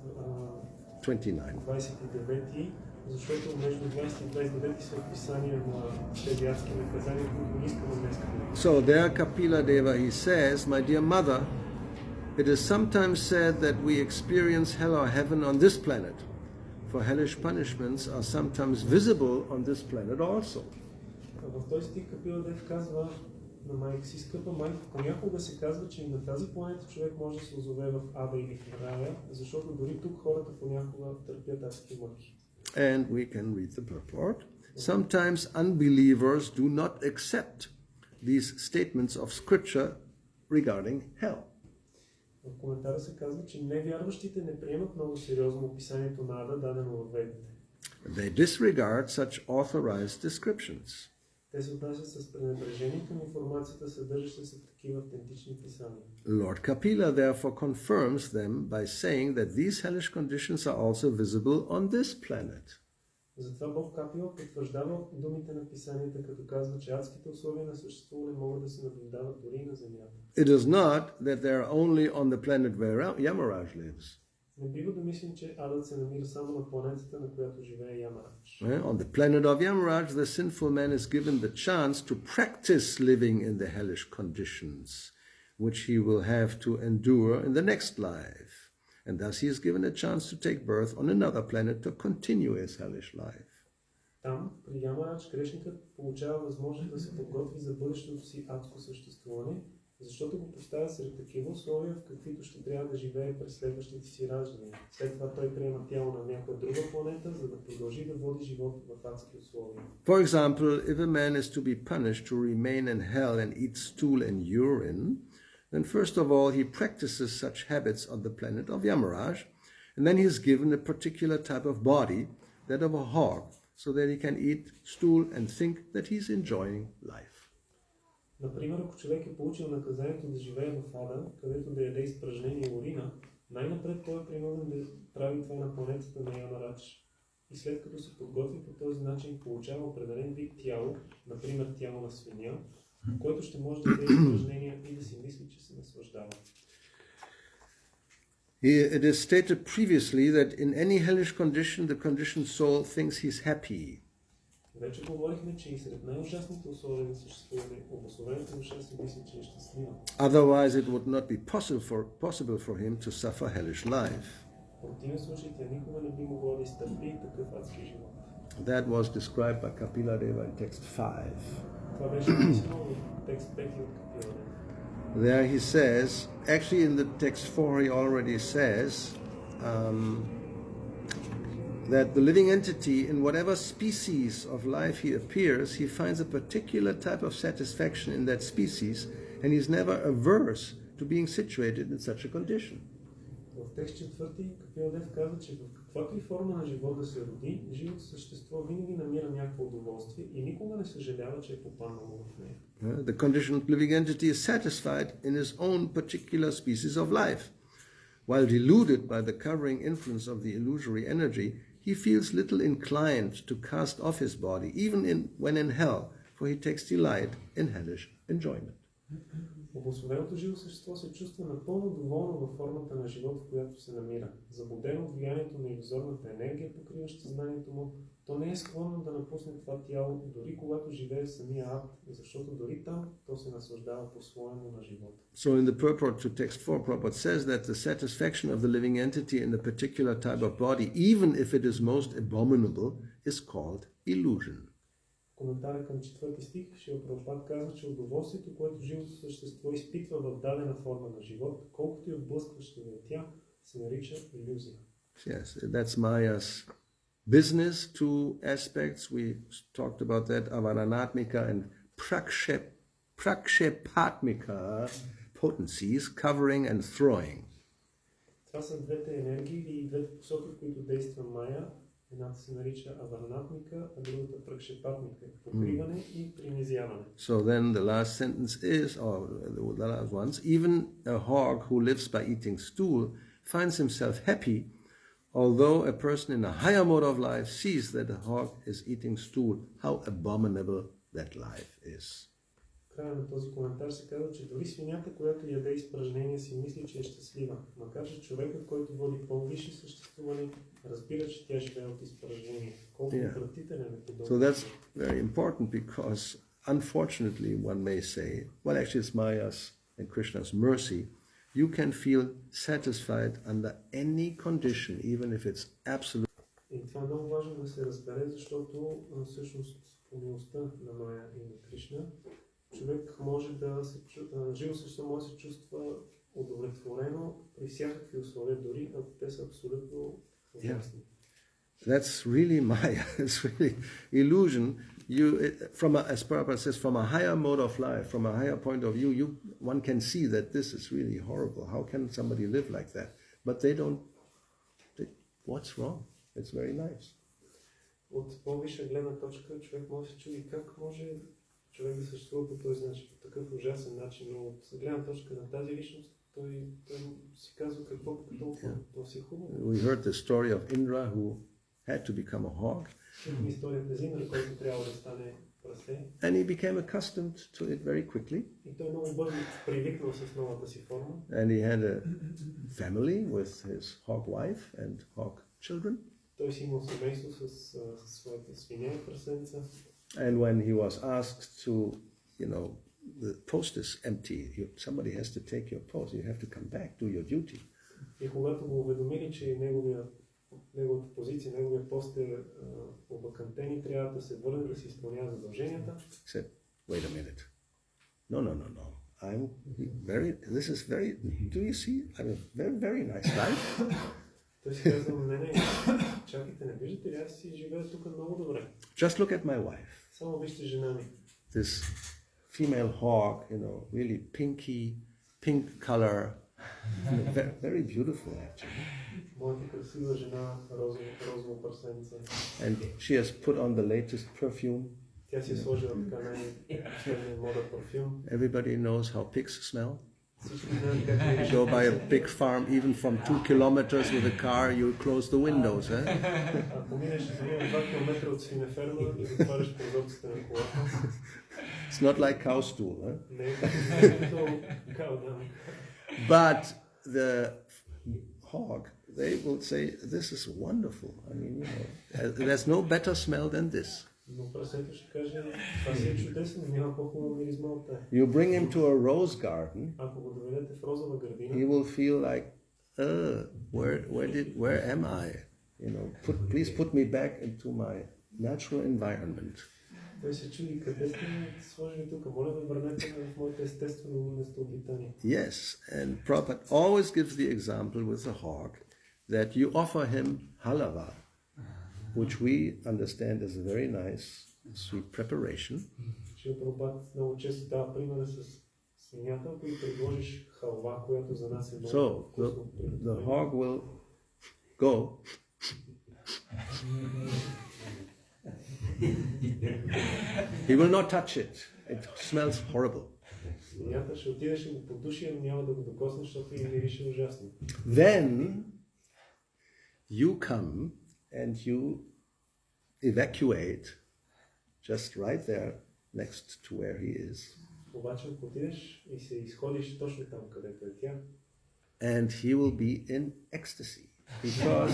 29. 29, защото между 20 и 29 са описания на тези адски наказания, които не искаме днес да видим. So there Kapila Deva, he says, my dear mother, it is sometimes said that we experience hell or heaven on this planet, for hellish punishments are sometimes visible on this planet also. В този стих Капила Дев казва на майка си, скъпа майка, понякога се казва, че и на тази планета човек може да се озове в ада или в рая, защото дори тук хората понякога търпят адски мъки. And we can read the purport. Sometimes unbelievers do not accept these statements of scripture regarding hell. В коментара се казва, че невярващите не приемат много сериозно описанието на ада, дадено във ведите. They disregard such authorized descriptions. Те се отнасят с пренебрежение към информацията, съдържаща се в такива автентични писания. Lord Kapila therefore confirms them by saying that these hellish conditions are also visible on this planet. Затова Бог Капила потвърждава думите на писанията, като казва, че адските условия на съществуване могат да се наблюдават дори и на Земята. It is not that they are only on the planet where Yamaraj lives. Не бива да мислим, че адът се намира само на планетата, на която живее Ямарадж. On the planet of Yamaraj, the sinful man is given the chance to practice living in the hellish conditions, which he will have to endure in the next life. And thus he is given a chance to take birth on another planet to continue his hellish life. Там, при Ямарадж, грешникът получава възможност да се подготви за бъдещото си адско съществуване, защото го поставя сред такива условия, в каквито ще трябва да живее през следващите си раждания. След това той приема тяло на някоя друга планета, за да продължи да води живот в адски условия. For example, if a man is to be punished to remain in hell and eat stool and urine, then first of all he practices such habits on the planet of Yamaraj, and then he is given a particular type of body, that of a hog, so that he can eat stool and think that he is enjoying life. Например, ако човек е получил наказанието да живее в ада, където да яде изпражнение и урина, най-напред той е принуден да прави това на планетата на Ямарадж. И след като се подготви по този начин, получава определен вид тяло, например тяло на свиня, който ще може да яде изпражнения и да си мисли, че се наслаждава. It is stated previously that in any hellish condition, the conditioned soul thinks he's happy. Вече говорихме, че и сред най-ужасните условия на съществуване, обособената душа си мисли, че е щастлива. Otherwise, it would not be possible for him to suffer hellish life. В противен случай, тя никога не би могла да изтърпи такъв адски живот. That was described by Kapila Deva in text 5. Това беше написано в текст 5 от Капила Дева. There he says, actually in the text 4 he already says that the living entity, in whatever species of life he appears, he finds a particular type of satisfaction in that species, and he's never averse to being situated in such a condition. В текст 4 Капила Дев казва, че в каквато и форма на живот да се роди, живото същество винаги намира някакво удоволствие и никога не съжалява, че е попаднало в нея. The conditioned living entity is satisfied in his own particular species of life. While deluded by the covering influence of the illusory energy, he feels little inclined to cast off his body, even when in hell, for he takes delight in hellish enjoyment. Обособеното живо същество се чувства напълно доволно във формата на живот, в която се намира. Заблудено от влиянието на илюзорната енергия, покриваща съзнанието му, то не е склонно да напусне това тяло, дори когато живее в самия ад, защото дори там то се наслаждава по-своему на живота. So in the purport to text 4, Prabhupada says that the satisfaction of the living entity in a particular type of body, even if it is most abominable, is called illusion. Коментара към 4 стих, Шрила Прабхупад казва, че удоволствието, което живото същество изпитва в дадена форма на живот, колкото и отблъскващо да е тя, се нарича илюзия. Yes, that's Maya's business. Two aspects. We talked about that, avaranatmika and prakshepatmika potencies, covering and throwing. Това са двете енергии и двете посоки, в които действа Майя. Едната се нарича аваранатмика, а другата пракшепатмика, покриване и принизяване. So then the last sentence is, or the last ones, even a hog who lives by eating stool finds himself happy, although a person in a higher mode of life sees that a hog is eating stool, how abominable that life is. В края на този коментар се казва, че дори свинята, която яде изпражнения, си мисли, че е щастлива, макар че човекът, който води по-висше съществуване, разбира, че тя живее от изпражнения. Колко отвратителен е подобен. So that's very important because, unfortunately, one may say, well, actually it's Maya's and Krishna's mercy, you can feel satisfied under any condition, even if it's absolute. И това е много важно да се разбере, защото всъщност по милостта на Майя и на Кришна, човек може да се живо същество може да се чувства удовлетворено при всякакви условия, дори ако те са абсолютно ужасни. That's really Maya. It's really illusion. As Prabhupada says, from a higher mode of life, from a higher point of view, one can see that this is really horrible. How can somebody live like that? But they don't. What's wrong? It's very nice. От по-висша гледна точка човек може да се чуди как може човек да съществува по този начин, по такъв ужасен начин, но от гледна точка на тази личност той си казва какво толкова, то си хубаво. We heard the story of Indra who had to become a hog. Чухме историята за Индра, който трябва да стане прасе. And he became accustomed to it very quickly. И той много бързо привикнал с новата си форма. And he had a family with his hog wife and hog children. Той си имал семейство с своята свиня и прасенца. And when he was asked to, the post is empty, somebody has to take your post, you have to come back, do your duty. И когато го уведомили, че неговата позиция, неговия пост е обакантен и трябва да се върне да си изпълнява задълженията. He said, wait a minute. No. This is very, do you see? I have a very, very nice life. Той си казал, не, чакайте, не виждате ли, аз си живея тук много добре. Just look at my wife. Само вижте жена ми. This female hog, really pink color, very beautiful actually. Моята красива жена, розово прасенце. And she has put on the latest perfume. Тя си е сложила така най-последния мода парфюм. Everybody knows how pigs smell. Всички знаят как е. Go by a pig farm, even from 2 kilometers with a car, you close the windows. Ако минеш 2 километра от свинеферма и затваряш прозорците на колата. It's not like cow stool. Не е като каудан. But the hog, they will say, this is wonderful. I mean, there's no better smell than this. Но прасето ще каже, това си е чудесно, няма по-хубава миризма от тая. You bring him to a rose garden, Ако го доведете в розова градина, he will feel like, where am I? Please put me back into my natural environment. той се чуди, къде сте сложили тук, моля да върнете в моето естествено местообитание. Yes, and Prabhupada always gives the example with the hog that you offer him halava, which we understand as a very nice, sweet preparation. Шрила Прабхупад много често дава примера с свинята, ако й предложиш халва, която за нас е много вкусно. The hog will go. He will not touch it. It smells horrible. Свинята ще отидеш и го подуши, но няма да го докоснеш, защото и мирише ужасно. Then you come and you evacuate just right there next to where he is. Обаче ако отидеш и се изходиш точно там, където е тя, And he will be in ecstasy. because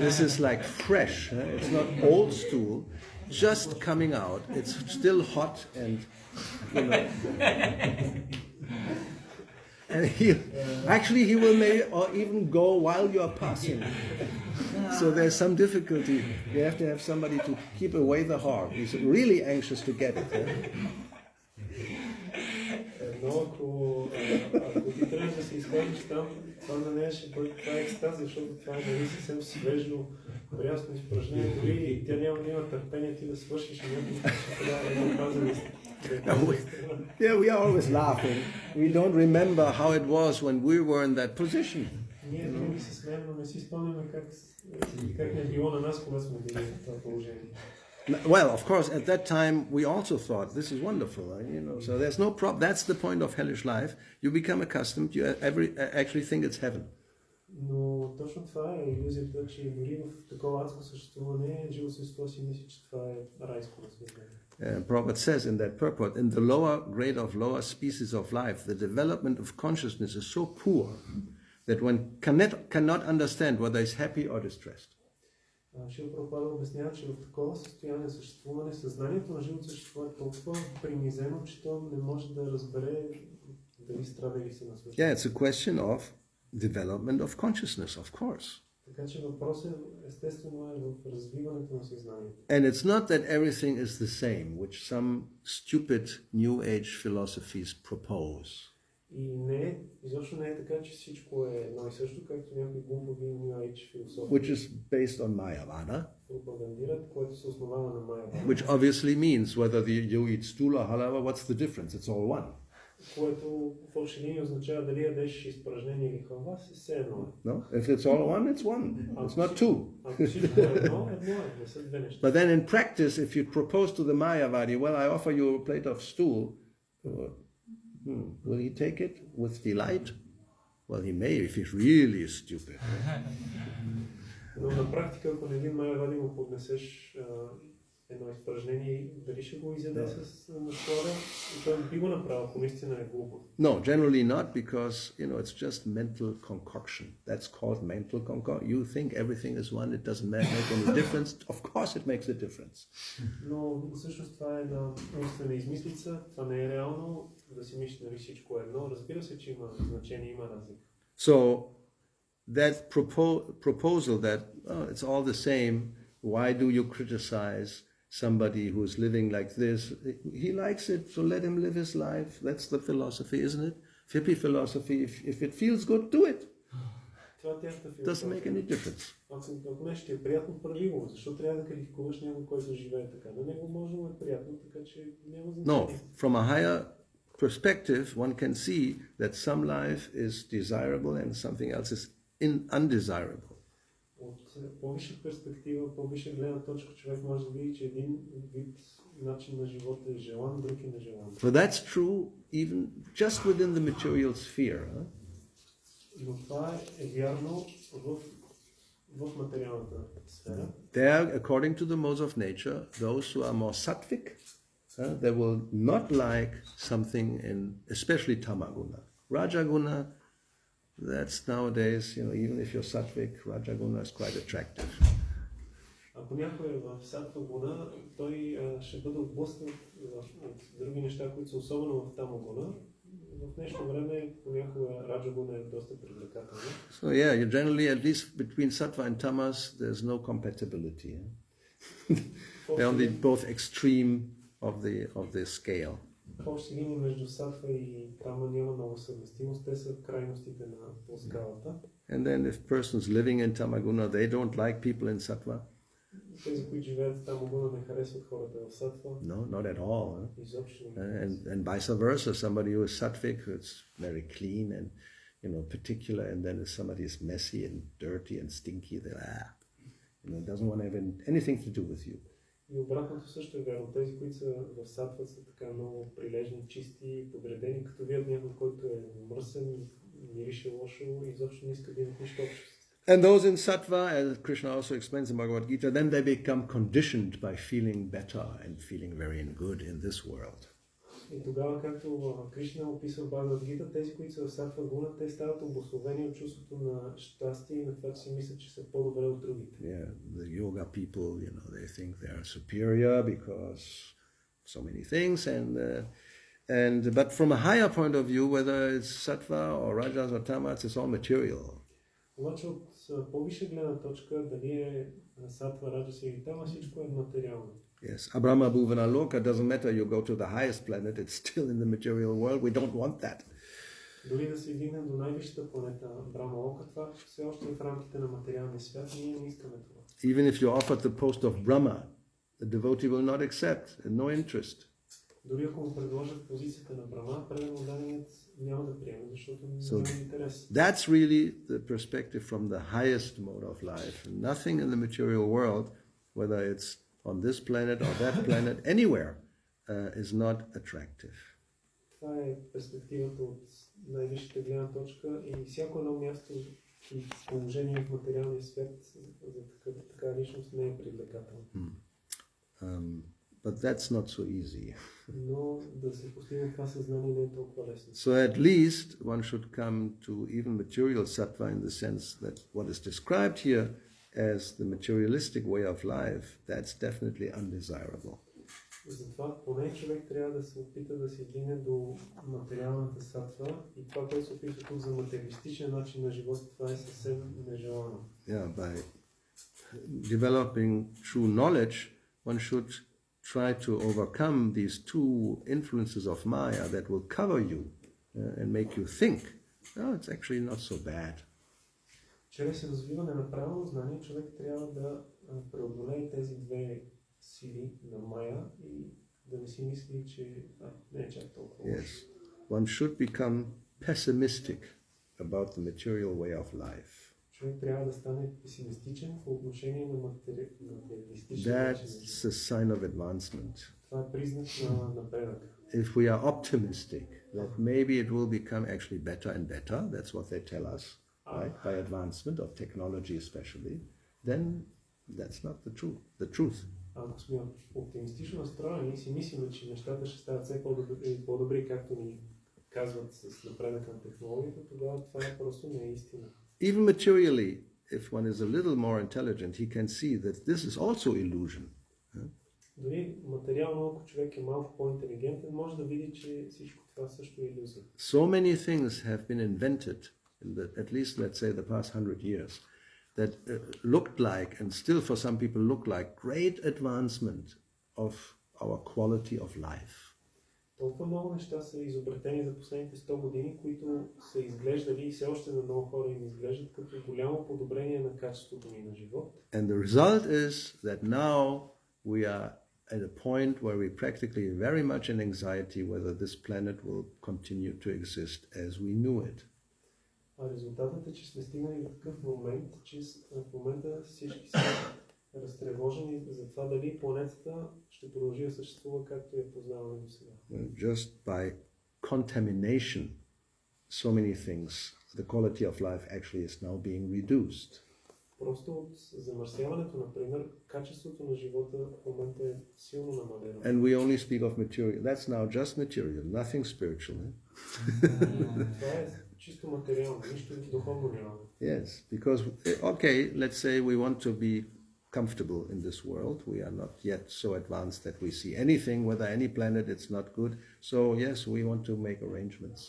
this is like fresh. It's not old stool, just coming out. It's still hot and, you know. And he will may or even go while you are passing. So there's some difficulty. You have to have somebody to keep away the hog. He's really anxious to get it. Но ако ти трябваш да се изходиш там, това за нея ще бъде това екстаз, защото това е нали съвсем свежо, прясно изпражнение. Дори тя няма търпение ти да свършиш и някой ще трябва да казва Yeah, we are always laughing. We don't remember how it was when we were in that position. Ние винаги се смеем, но не си спомняме как не било на нас, когато сме били в това положение. Well, of course, at that time we also thought this is wonderful, you know. So there's no problem. That's the point of hellish life. You become accustomed. You actually think it's heaven. Но точно това е илюзията, че дори в такова адско съществуване, живо същество си мисли, че това е райско наследение. Prabhupada says in that purport, in the lower grade of lower species of life, the development of consciousness is so poor that one cannot understand whether he's happy or distressed. Шрила Прабхупада обяснява, че в такова състояние на съществуване, съзнанието на живото същество е толкова принизено, че то не може да разбере дали страда или се наслаждава. Yeah, it's a question of development of consciousness, of course. Така че въпросът естествено е в развиването на съзнанието. And it's not that everything is the same, which some stupid New Age philosophies propose. И изобщо не е така, че всичко е едно и също, както някои глупави New Age философии. Which is based on Mayavada. Пропагандират, което се основава на Майявада. Which obviously means whether you eat stool or halava, what's the difference? It's all one. Което в общи линии означава дали ядеш изпражнение или халва, все едно е. No, if it's all one, it's one. It's not two. Ако всичко е едно е, не са две неща. But then in practice, if you propose to the Mayavadi, well, I offer you a plate of stool, will he take it with delight? Well, he may if he's really stupid. Но на практика, ако на един Майявади му поднесеш едно изпражнение, дали ще го изяде с наслада, той би го направил, ако наистина е глупо. No, generally not, because it's just mental concoction. That's called mental concoction. You think everything is one, it doesn't make any difference. Of course it makes a difference. Но всъщност това е една умствена измислица, това не е реално, да си мислиш нали всичко е едно. Разбира се, че има значение, има разлика. So that proposal that it's all the same, why do you criticize somebody who's living like this? He likes it, so let him live his life. That's the philosophy, isn't it? Hippie philosophy, if it feels good, do it. Doesn't make any difference. Ако нещо ти е приятно, прави го. Защо трябва да критикуваш някой, който живее така? На него може да му е приятно, така че няма значение. No, from a higher perspective, one can see that some life is desirable and something else is undesirable. От по-висша перспектива, по-висша гледна точка, човек може да види, че един вид начин на живота е желан, друг е нежелан. But that's true even just within the material sphere. Но това е вярно в материалната сфера. There, according to the modes of nature, those who are more sattvic, they will not like something especially tamaguna. Rajaguna, that's nowadays, even if you're sattvic, Rajaguna is quite attractive. Ако някой е в саттва гуна, той ще бъде отблъснат от други неща, които са особено в тамагуна. В днешно време понякога раджагуна е доста привлекателна. So yeah, generally at least between sattva and tamas, there's no compatibility. They're only both extreme of the scale. В общи линии между саттва и тама няма много съвместимост. Те са крайностите по скалата. And then if persons living in tamaguna, they don't like people in sattva. Тези, които живеят в тамагуна, не харесват хората в саттва. No, not at all. Изобщо. And vice versa, somebody who is sattvic, it's very clean and particular, and then if somebody is messy and dirty and stinky, doesn't want to have anything to do with you. И обратното също е вярно. Тези, които са в саттва, са така много прилежни, чисти, подредени, като видят някой, който е мръсен, мирише лошо и изобщо не иска да имат нищо общо. And those in sattva, as Krishna also explains in Bhagavad Gita, then they become conditioned by feeling better and feeling very good in this world. И тогава, както Кришна описва в Бхагавад-гита, тези, които са в сатва гуна, те стават обусловени от чувството на щастие и на това, че си мислят, че са по-добре от другите. Yeah, the yoga people, they think they are superior because so many things, but from a higher point of view, whether it's sattva or rajas or tamas, it's all material. Обаче от по-висша гледна точка, дали е сатва, раджас или тама, всичко е материално. Yes, Abrahma Bhuvana Loka doesn't matter. You go to the highest planet; it's still in the material world. We don't want that. Дори да се издигнем до най-висшата планета Брама Лока, това все още е в рамките на материалния свят. Ние не искаме това. Even if you offered the post of Brahma, the devotee will not accept, no interest. Дори ако му предложат позицията на Брама, преданният няма да приеме, защото няма интерес. That's really the perspective from the highest mode of life. Nothing in the material world, whether it's on this planet or that planet, anywhere, is not attractive. Това е перспективата от най-висшата гледна точка и всяко едно място и положение в материалния свят за така личност не е привлекателно. But that's not so easy. Но да се постигне това съзнание не е толкова лесно. So at least one should come to even material sattva in the sense that what is described here as the materialistic way of life, that's definitely undesirable. Затова поне човек трябва да се опита да се издигне до материалната сатва и това, което се опитва тук за материалистичен начин на живота, това е съвсем нежелано. Yeah, by developing true knowledge, one should try to overcome these two influences of Maya that will cover you and make you think, oh, it's actually not so bad. Чрез развиване на правилно знание, човек трябва да преодолее тези две сили на Мая и да не си мисли, че не е чак толкова. Yes, one should become pessimistic about the material way of life. Човек трябва да стане песимистичен по отношение на материалистичен начин. That's a sign of advancement. Това е признак на напредък. If we are optimistic that maybe it will become actually better and better, that's what they tell us, right? By advancement of technology especially, then that's not the truth. Ако сме оптимистично настроени и си мислим, че нещата ще стават все по-добри, както ни казват с напредък на технологията, тогава това просто не е истина. Even materially, if one is a little more intelligent, he can see that this is also illusion. Дори материално, ако човек е малко по-интелигентен, може да види, че всичко това също е илюзия. So many things have been invented in at least, let's say, the past 100 years that looked like, and still for some people look like, great advancement of our quality of life. Толкова много неща са изобретени за последните 100 години, които са изглеждали и все още на много хора им изглеждат като голямо подобрение на качеството ни на живот. And the result is that now we are at a point where we practically very much in anxiety whether this planet will continue to exist as we knew it. А резултатът е, че сме стигнали до такъв момент, че в момента всички са разтревожени за това дали планетата ще продължи да съществува както я познаваме до сега. Just by contamination, so many things, the quality of life actually is now being reduced. Просто от замърсяването, например, качеството на живота в момента е силно намалено. And we only speak of material. That's now just material, nothing spiritual. Това е чисто материално, нищо духовно няма. Yes, because, okay, let's say we want to be comfortable in this world. We are not yet so advanced that we see anything, whether any planet, it's not good. So yes, we want to make arrangements.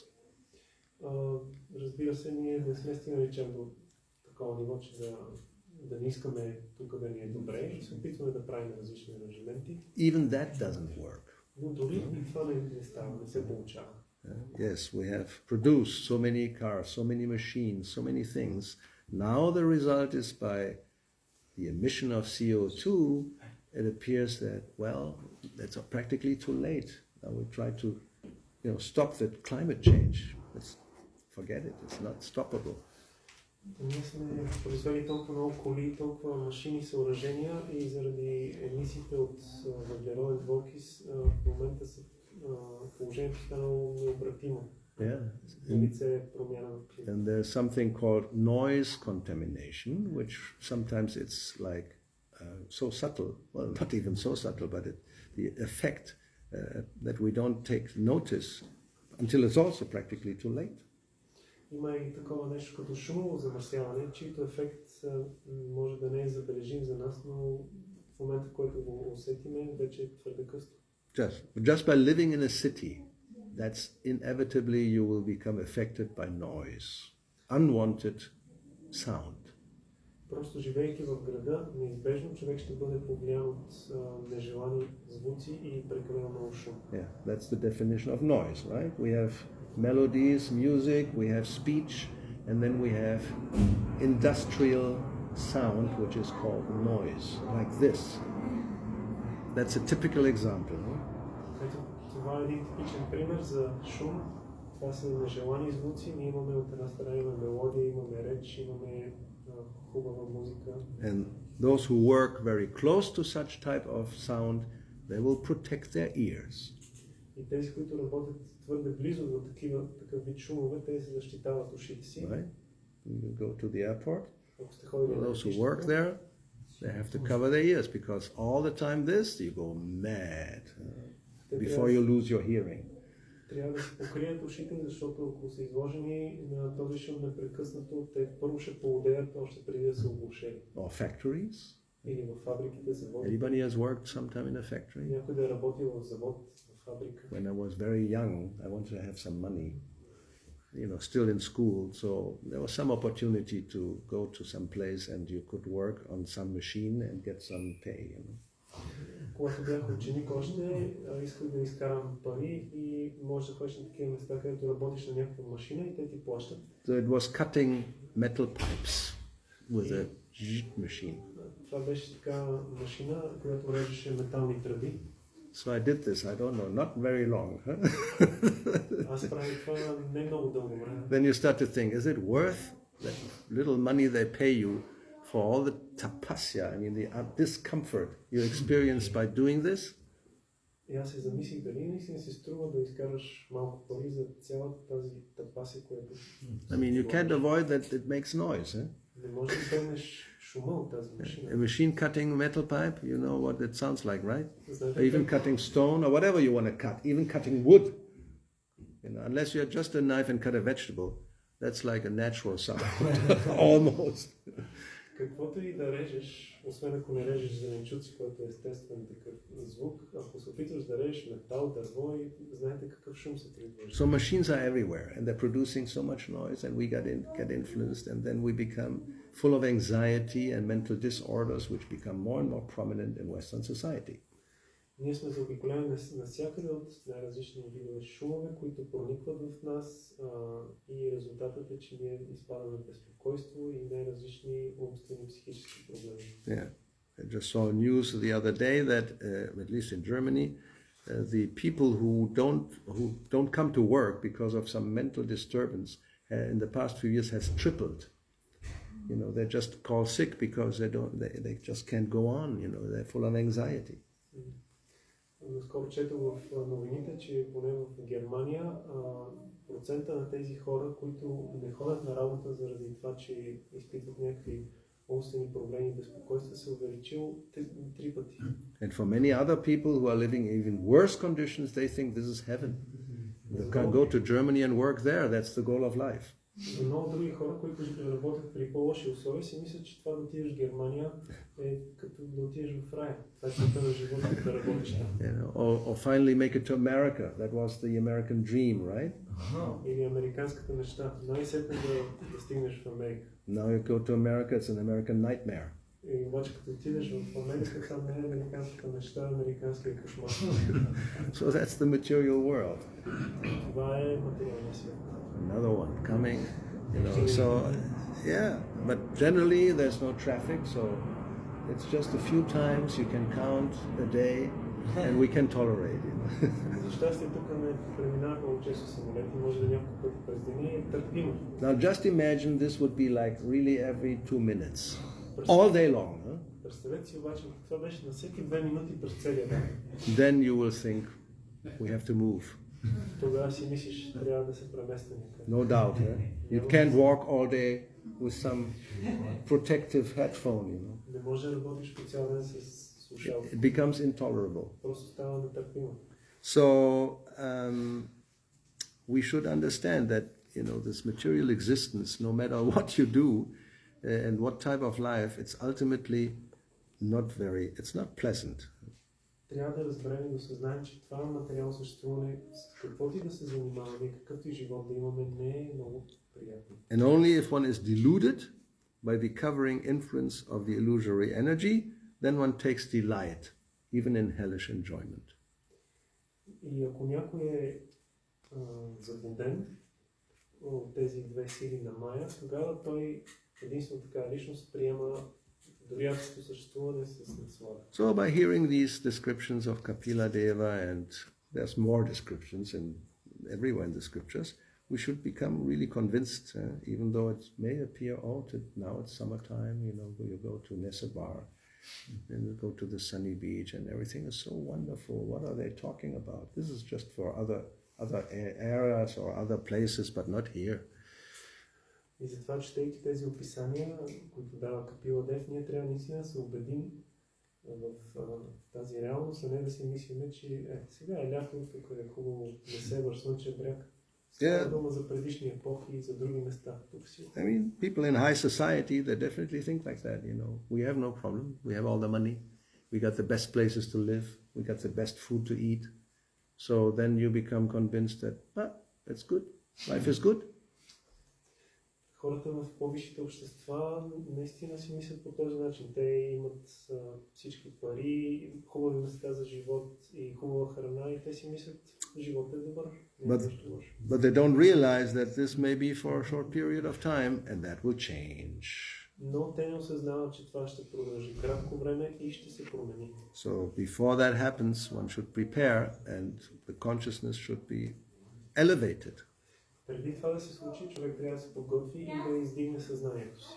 Разбира се, ние не сме стигнали чак до такова ниво, че да не искаме тук да ни е добре и се опитваме да правим различни аранжименти. Even that doesn't work. Но дори и това не става, не се получава. Yes, we have produced so many cars, so many machines, so many things. Now the result is by the emission of CO2, it appears that, well, that's practically too late. Now we try to, stop the climate change. Let's forget it. It's not stoppable. Ние сме произвели толкова много коли, толкова машини, съоръжения и заради емисиите от въглероден двуокис в момента положението станало необратимо. And there's something called noise contamination, which sometimes it's like so subtle, well, not even so subtle, but the effect that we don't take notice until it's also practically too late. Има и такова нещо като шумово замърсяване, чието ефект може да не е забележим за нас, но в момента, в който го усетиме, вече е твърде късно. Just by living in a city, that's inevitably you will become affected by noise, unwanted sound. Просто живейки в града, неизбежно човек ще бъде повлиян от нежелани звуци и прекалено много шум. Yeah, that's the definition of noise, right? We have melodies, music, we have speech, and then we have industrial sound, which is called noise, like this. That's a typical example. No? Това е един типичен пример за шум. Това са нежелани звуци. Ние имаме от една страна имаме мелодия, имаме реч, имаме хубава музика. And those who work very close to such type of sound, they will protect their ears. И тези, които работят твърде близо до такъв вид шумове, те се защитават ушите си. Right? You go to the airport. Ако сте ходили на Those who work there, they have to cover their ears because all the time you go mad before you lose your hearing. Трябва да се покрият ушите, защото ако са изложени на този шум непрекъснато, те първо ще поудеят още преди да се оглушели. Or factories. Или в фабриките, заводи. Anybody has worked sometime in a factory? Някой да е работил в завод, в фабрика. When I was very young, I wanted to have some money. Still in school, so there was some opportunity to go to some place and you could work on some machine and get some pay. Когато бях ученик още, исках да изкарам пари и може да ходиш на такива места, където работиш на някаква машина и те ти плащат. So it was cutting metal pipes with a machine. Това беше така машина, която режеше метални тръби. So I did this, I don't know, not very long. Аз правих това не много дълго време. Then you start to think, is it worth that little money they pay you for all the tapasya, the discomfort you experience by doing this? И аз се замислих дали наистина се струва да изкараш малко пари за цялата тази тапасия, която... You can't avoid that it makes noise. Не можеш да пълнеш шума от тази машина. A machine cutting metal pipe, you know what it sounds like, right? Or even cutting stone or whatever you want to cut, even cutting wood. Unless you have just a knife and cut a vegetable, that's like a natural sound, almost. Каквото и да режеш, освен ако не режеш зеленчуци, който е естествен такъв звук, ако се опитваш да режеш метал, дърво, и знаете какъв шум се произвежда. So machines are everywhere and they're producing so much noise and we get influenced and then we become full of anxiety and mental disorders which become more and more prominent in Western society. Ние сме заобиколени навсякъде от най-различни видове шумове, които проникват в нас и резултатът е, че ние изпадаме в безпокойство и най-различни умствени психически проблеми. Yeah, I just saw news the other day that, at least in Germany, the people who don't come to work because of some mental disturbance in the past few years has tripled. They just call sick because they just can't go on. They're full of anxiety. Наскоро четох в новините, че поне в Германия процента на тези хора, които не ходят на работа заради това, че изпитват някакви умствени проблеми и безпокойства, се увеличил 3 пъти. And for many other people who are living in even worse conditions, they think this is heaven. They can go to Germany and work there. That's the goal of life. За много други хора, които работят при по-лоши условия, си мислят, че това да отидеш в Германия е като да отидеш в рая. Това е целта на живота, да работиш там. Or finally make it to America. That was the American dream, right? Или американската мечта. Най-сетне да стигнеш в Америка. Now you go to America, it's an American nightmare. И обаче като отидеш в Америка, там не е американската мечта, американския кошмар. So that's the material world. Това е материалния свят. Another one coming, so yeah, but generally there's no traffic, so it's just a few times you can count a day and we can tolerate it. За щастие тук не преминава много често самолети, може да няколко пъти през деня и търпимо. Now just imagine this would be like really every 2 minutes, all day long. Представете си обаче, това беше на всеки 2 минути през целия ден. Then you will think, we have to move. Тогава си мислиш, трябва да се преместим. No doubt. You can't walk all day with some protective headphone, Не може да работиш по цял ден с слушалки. It becomes intolerable. Просто става нетърпимо. So we should understand that, this material existence, no matter what you do and what type of life, it's ultimately it's not pleasant. Трябва да разберем и да осъзнаем, че това материално съществуване, с каквото и да се занимаваме, какъвто и живот да имаме, не е много приятно. And only if one is deluded by the covering influence of the illusory energy, then one takes delight, even in hellish enjoyment. И ако някой е заблуден от тези две сили на Майя, тогава той единствено така личност приема дори адското съществуване с наслада. So by hearing these descriptions of Kapila Deva, and there's more descriptions everywhere in the scriptures, we should become really convinced, even though it may appear, now it's summertime, you go to Nesebar, and you go to the sunny beach, and everything is so wonderful. What are they talking about? This is just for other areas or other places, but not here. И затова, четейки тези описания, които дава Капила Дев, ние трябва наистина да се убедим в тази реалност, а не да си мислиме, че сега е лято, тук е хубаво, Несебър, Слънчев бряг. Става дума за предишни епохи и за други места. Тук си. I mean, people in high society, they definitely think like that, We have no problem. We have all the money. We got the best places to live. We got the best food to eat. So then you become convinced that, that's good. Life is good. Хората в по-висшите общества наистина си мислят по този начин. Те имат всички пари, хубави места за живот и хубава храна и те си мислят, животът е добър. But they don't realize that this may be for a short period of time and that will change. Но те не осъзнават, че това ще продължи кратко време и ще се промени. So before that happens, one should prepare and the consciousness should be elevated. Преди това да се случи, човек трябва да се подготви и да издигне съзнанието си.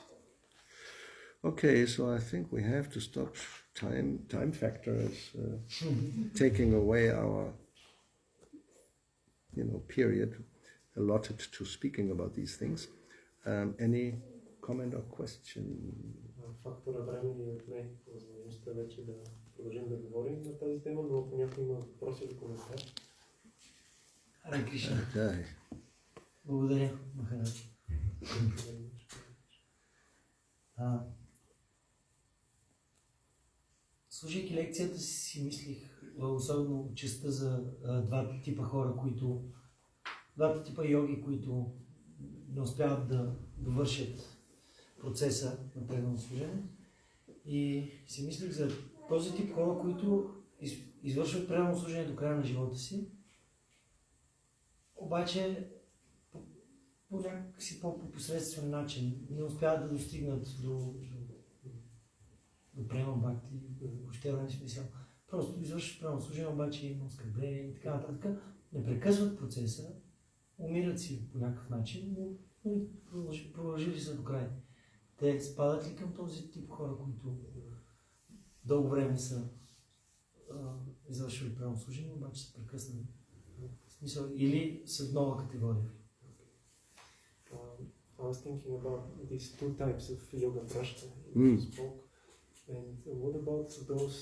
Okay, so I think we have to stop. Time factor is taking away our, period allotted to speaking about these things. Any comment or question? Фактора време ни отне възможността вече да продължим да говорим на тази тема, но ако някой има въпроси или коментар. Харе Кришна. Okay. Благодаря, Махарадж. Слушайки лекцията си мислих, особено частта за двата типа хора, двата типа йоги, които не успяват да довършат процеса на преданно служение. И си мислих за този тип хора, които извършват преданно служение до края на живота си, обаче по някакси по-посредствен начин не успяват да достигнат до према Бхакти, въобще да не смисъл. Просто извършват преданно служение, обаче има оскърбление и така нататък. Не прекъсват процеса, умират си по някакъв начин, но продължили са до край. Те спадат ли към този тип хора, които дълго време са извършвали преданно служение, обаче са прекъснали? Смисъл, или са в нова категория? I was thinking about these two types of yoga prashta you spoke. And what about those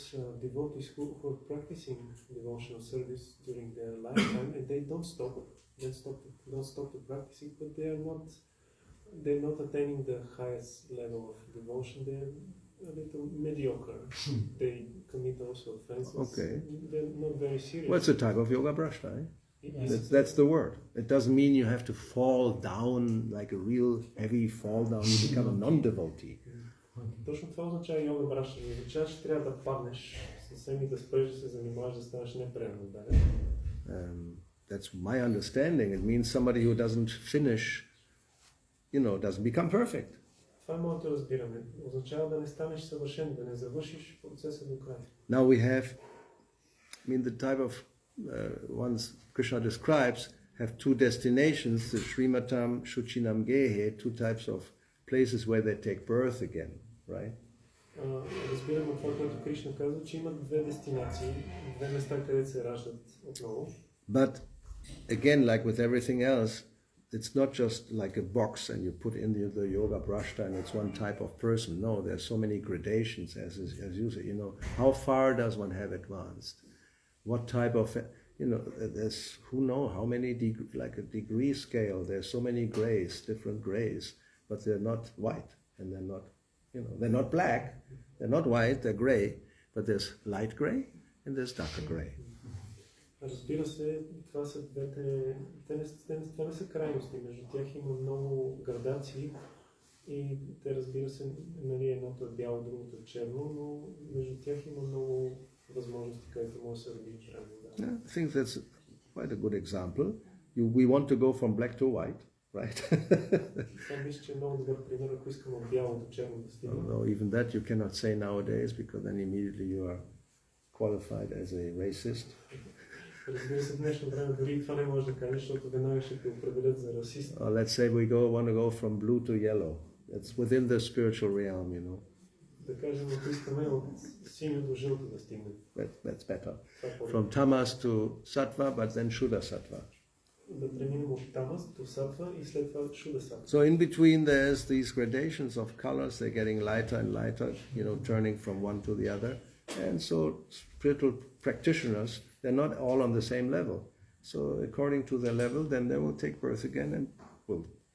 devotees who are practicing devotional service during their lifetime and they don't stop the practicing, but they're not attaining the highest level of devotion. They're a little mediocre. They commit also offenses. Okay. They're not very serious. Well, it's a type of yoga brashta, eh? That's the word. It doesn't mean you have to fall down like a real heavy fall down. You become a non-devotee. Точно това означава йога брашта. Не означава, че трябва да паднеш съвсем и да спреш да се занимаваш, да станеш непреданен. That's my understanding. It means somebody who doesn't finish, doesn't become perfect. Това е моето разбиране. Означава да не станеш съвършен, да не завършиш процеса до края. Now we have, the type of ones Krishna describes have two destinations, the Srimatam, Shuchinam Gehe, two types of places where they take birth again, right? Разбирам от това, което Кришна казва, че имат две дестинации, две места, където се раждат отново. But again, like with everything else, it's not just like a box and you put in the yoga brashta and it's one type of person. No, there's so many gradations, as you say. How far does one have advanced? What type of you know, there's who know how many, like a degree scale, there's so many grays, different grays, but they're not white, and they're not, you know, they're not black, they're not white, they're gray, but there's light gray and there's darker gray. Разбира се, това са двете, това не са крайности, между тях има много градации и те, разбира се, нали, едното е бяло, другото е черно, но между тях има много възможности, където може да се роди черно. Да. Yeah, I think that's quite a good example. We want to go from black to white, right? Това мисля, че е много добър пример, ако искаме от бяло до черно да стигнем. Although even that you cannot say nowadays, because then immediately you are qualified as a racist. Разбира се, в днешно време дори това не може да кажеш, защото веднага ще те определят за расист. Let's say we want to go from blue to yellow. It's within the spiritual realm, you know. Да кажем, ако искаме от синьо до жълто да стигнем. That's better. From tamas to sattva, but then shuddha sattva. Да преминем от тамас до сатва и след това шуда сатва. So in between there's these gradations of colors. They're getting lighter and lighter, you know, turning from one to the other. And so spiritual practitioners, they're not all on the same level. So according to their level, then they will take birth again and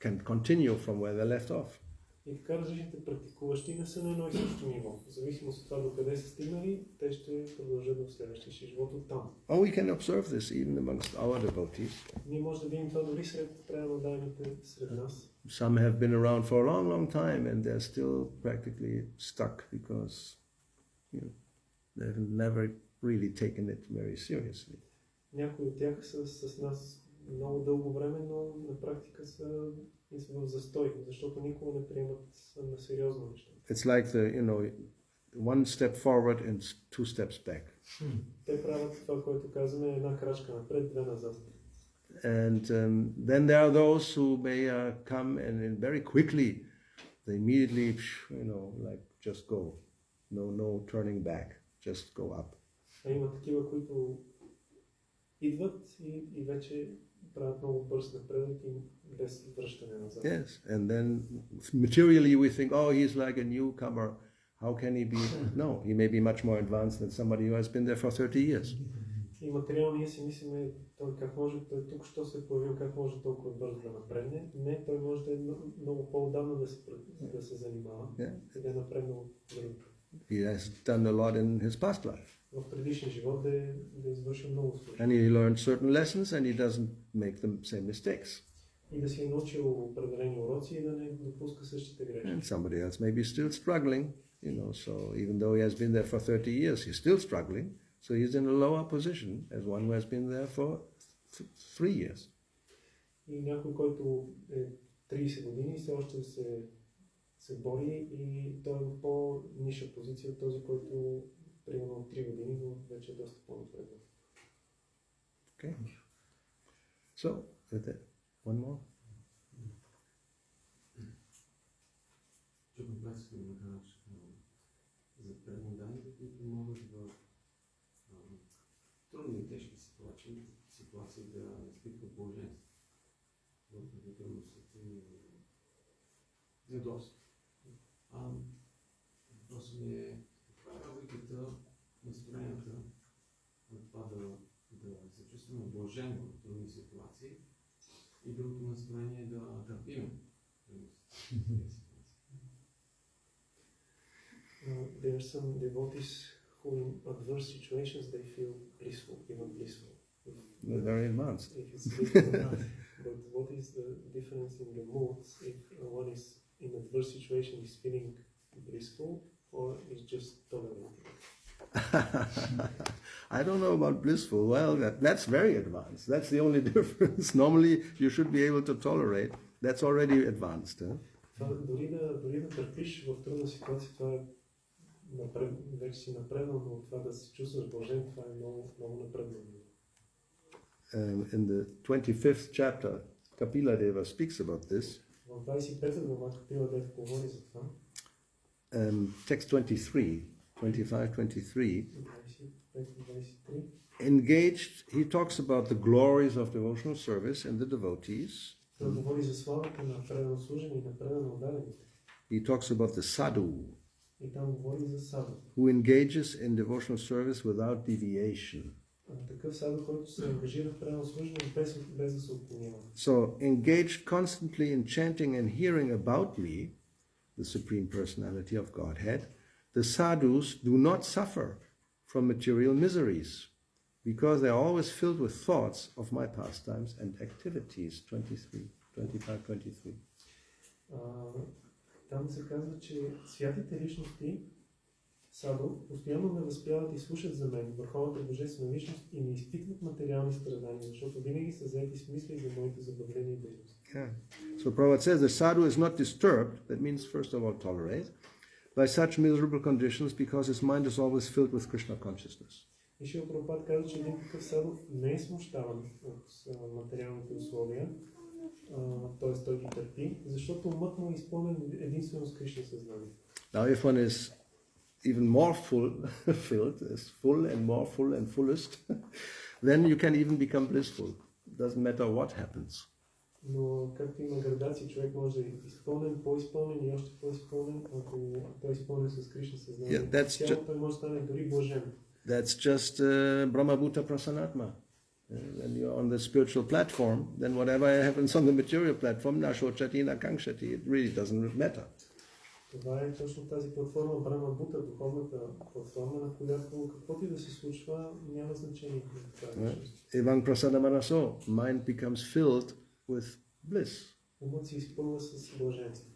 can continue from where they left off. И така различните практикуващи не са на едно и също ниво. В зависимост от това до къде са стигнали, те ще продължат в следващия си живот оттам. Oh, we can observe this even amongst our devotees. Ние може да видим това дори сред преданодайните сред нас. Some have been around for a long, long time and they're still practically stuck because, you know, they've never really taken it very seriously. Някои от тях са с нас много дълго време, но на практика са в застой, защото никога не приемат на сериозно неща. It's like the, you know, one step forward and two steps back. Те правят това, което казваме, една крачка напред, две назад. And then there are those who may come and very quickly, they immediately, you know, like just go. No turning back, just go up. А има такива, които идват и вече правят много бърз напредък и без връщане назад. Yes, and then materially we think, oh, he's like a newcomer. How can he be? No, he may be much more advanced than somebody who has been there for 30 years. И материално ние си мислиме, той как може, той тук що се е появил, как може толкова бързо да напредне. Не, той може да е много по-отдавна да се занимава и да е напреднал друг. He has done a lot in his past life. В предишния живот да е извършил много случаи. And he learned certain lessons and he doesn't make the same mistakes. И да си е научил определени уроци и да не допуска същите грешки. And somebody else may be still struggling, you know, so even though he has been there for 30 years, he's still struggling. So he's in a lower position as one who has been there for 3 years. И някой, който е 30 години, все още се бори и той е в по-ниша позиция от този, който примерно от 3 години, но вече е доста по-напреден. Okay. So, one more? Чук въпрос да кажеш за преданодайните, които могат в трудни и тежки ситуации да изпитват положението. Въпреки трудностите и недостиг. Въпросът ми е каква е разликата настроенията на това да се чувстваме блажени в трудни ситуации и другото настроение да търпим трудни ситуации. There are some devotees who in adverse situations they feel blissful, even blissful. They're very advanced. If it's different, but what is the difference in the moods if one is in adverse situation is feeling blissful or is just tolerating? I don't know about blissful. Well, that's very advanced. That's the only difference. Normally, you should be able to tolerate. That's already advanced. Дори да търпиш в трудна ситуация, това е вече си напреднал, но това да се чувстваш блажен, това е много, много напреднал. In the 25th chapter, Kapila Deva speaks about this. В 25-та глава Капила Дев говори за това. Text 23, 25-23. 25-23. Engaged, he talks about the glories of devotional service and the devotees. Той говори за славата на предано служение и на предано отдадените. He talks about the sadhu, И там говори за саду, who engages in devotional service without deviation. такъв саду, който се ангажира в правилно служение без да се отклонява. So, engaged constantly in chanting and hearing about me, the Supreme Personality of Godhead, the sadhus do not suffer from material miseries, because they are always filled with thoughts of my pastimes and activities. 25-23. Там се казва, че святите личности саду постоянно ме възпяват и слушат за мен, върховната божествена личност, и не изпитват материални страдания, защото винаги са заети с мисли за моите забавления и дейности. Yeah. So Prabhupada says the sadhu is not disturbed, that means first of all tolerate, by such miserable conditions because his mind is always filled with Krishna consciousness. И Шрила Прабхупада казва, че един такъв саду не е смущаван от материалните условия, т.е. той ги търпи, защото умът му е изпълнен единствено с Кришна съзнание. Now if one is even more filled, is full and more full and fullest, then you can even become blissful. Doesn't matter what happens. Но както има градации, човек може да е изпълнен, по-изпълнен и още по-изпълнен, ако той е изпълнен с Кришна съзнание. Yeah, той може да стане дори блажен. That's just Brahmabhuta Prasanatma. When you're on the spiritual platform, then whatever happens on the material platform, na shochati, na kangshati, it really doesn't matter. Това е точно тази платформа Брахмабута, духовната платформа, на която каквото и да се случва, няма значение. Evang prasada manaso, mind becomes filled with bliss. Умът се изпълва с блаженство.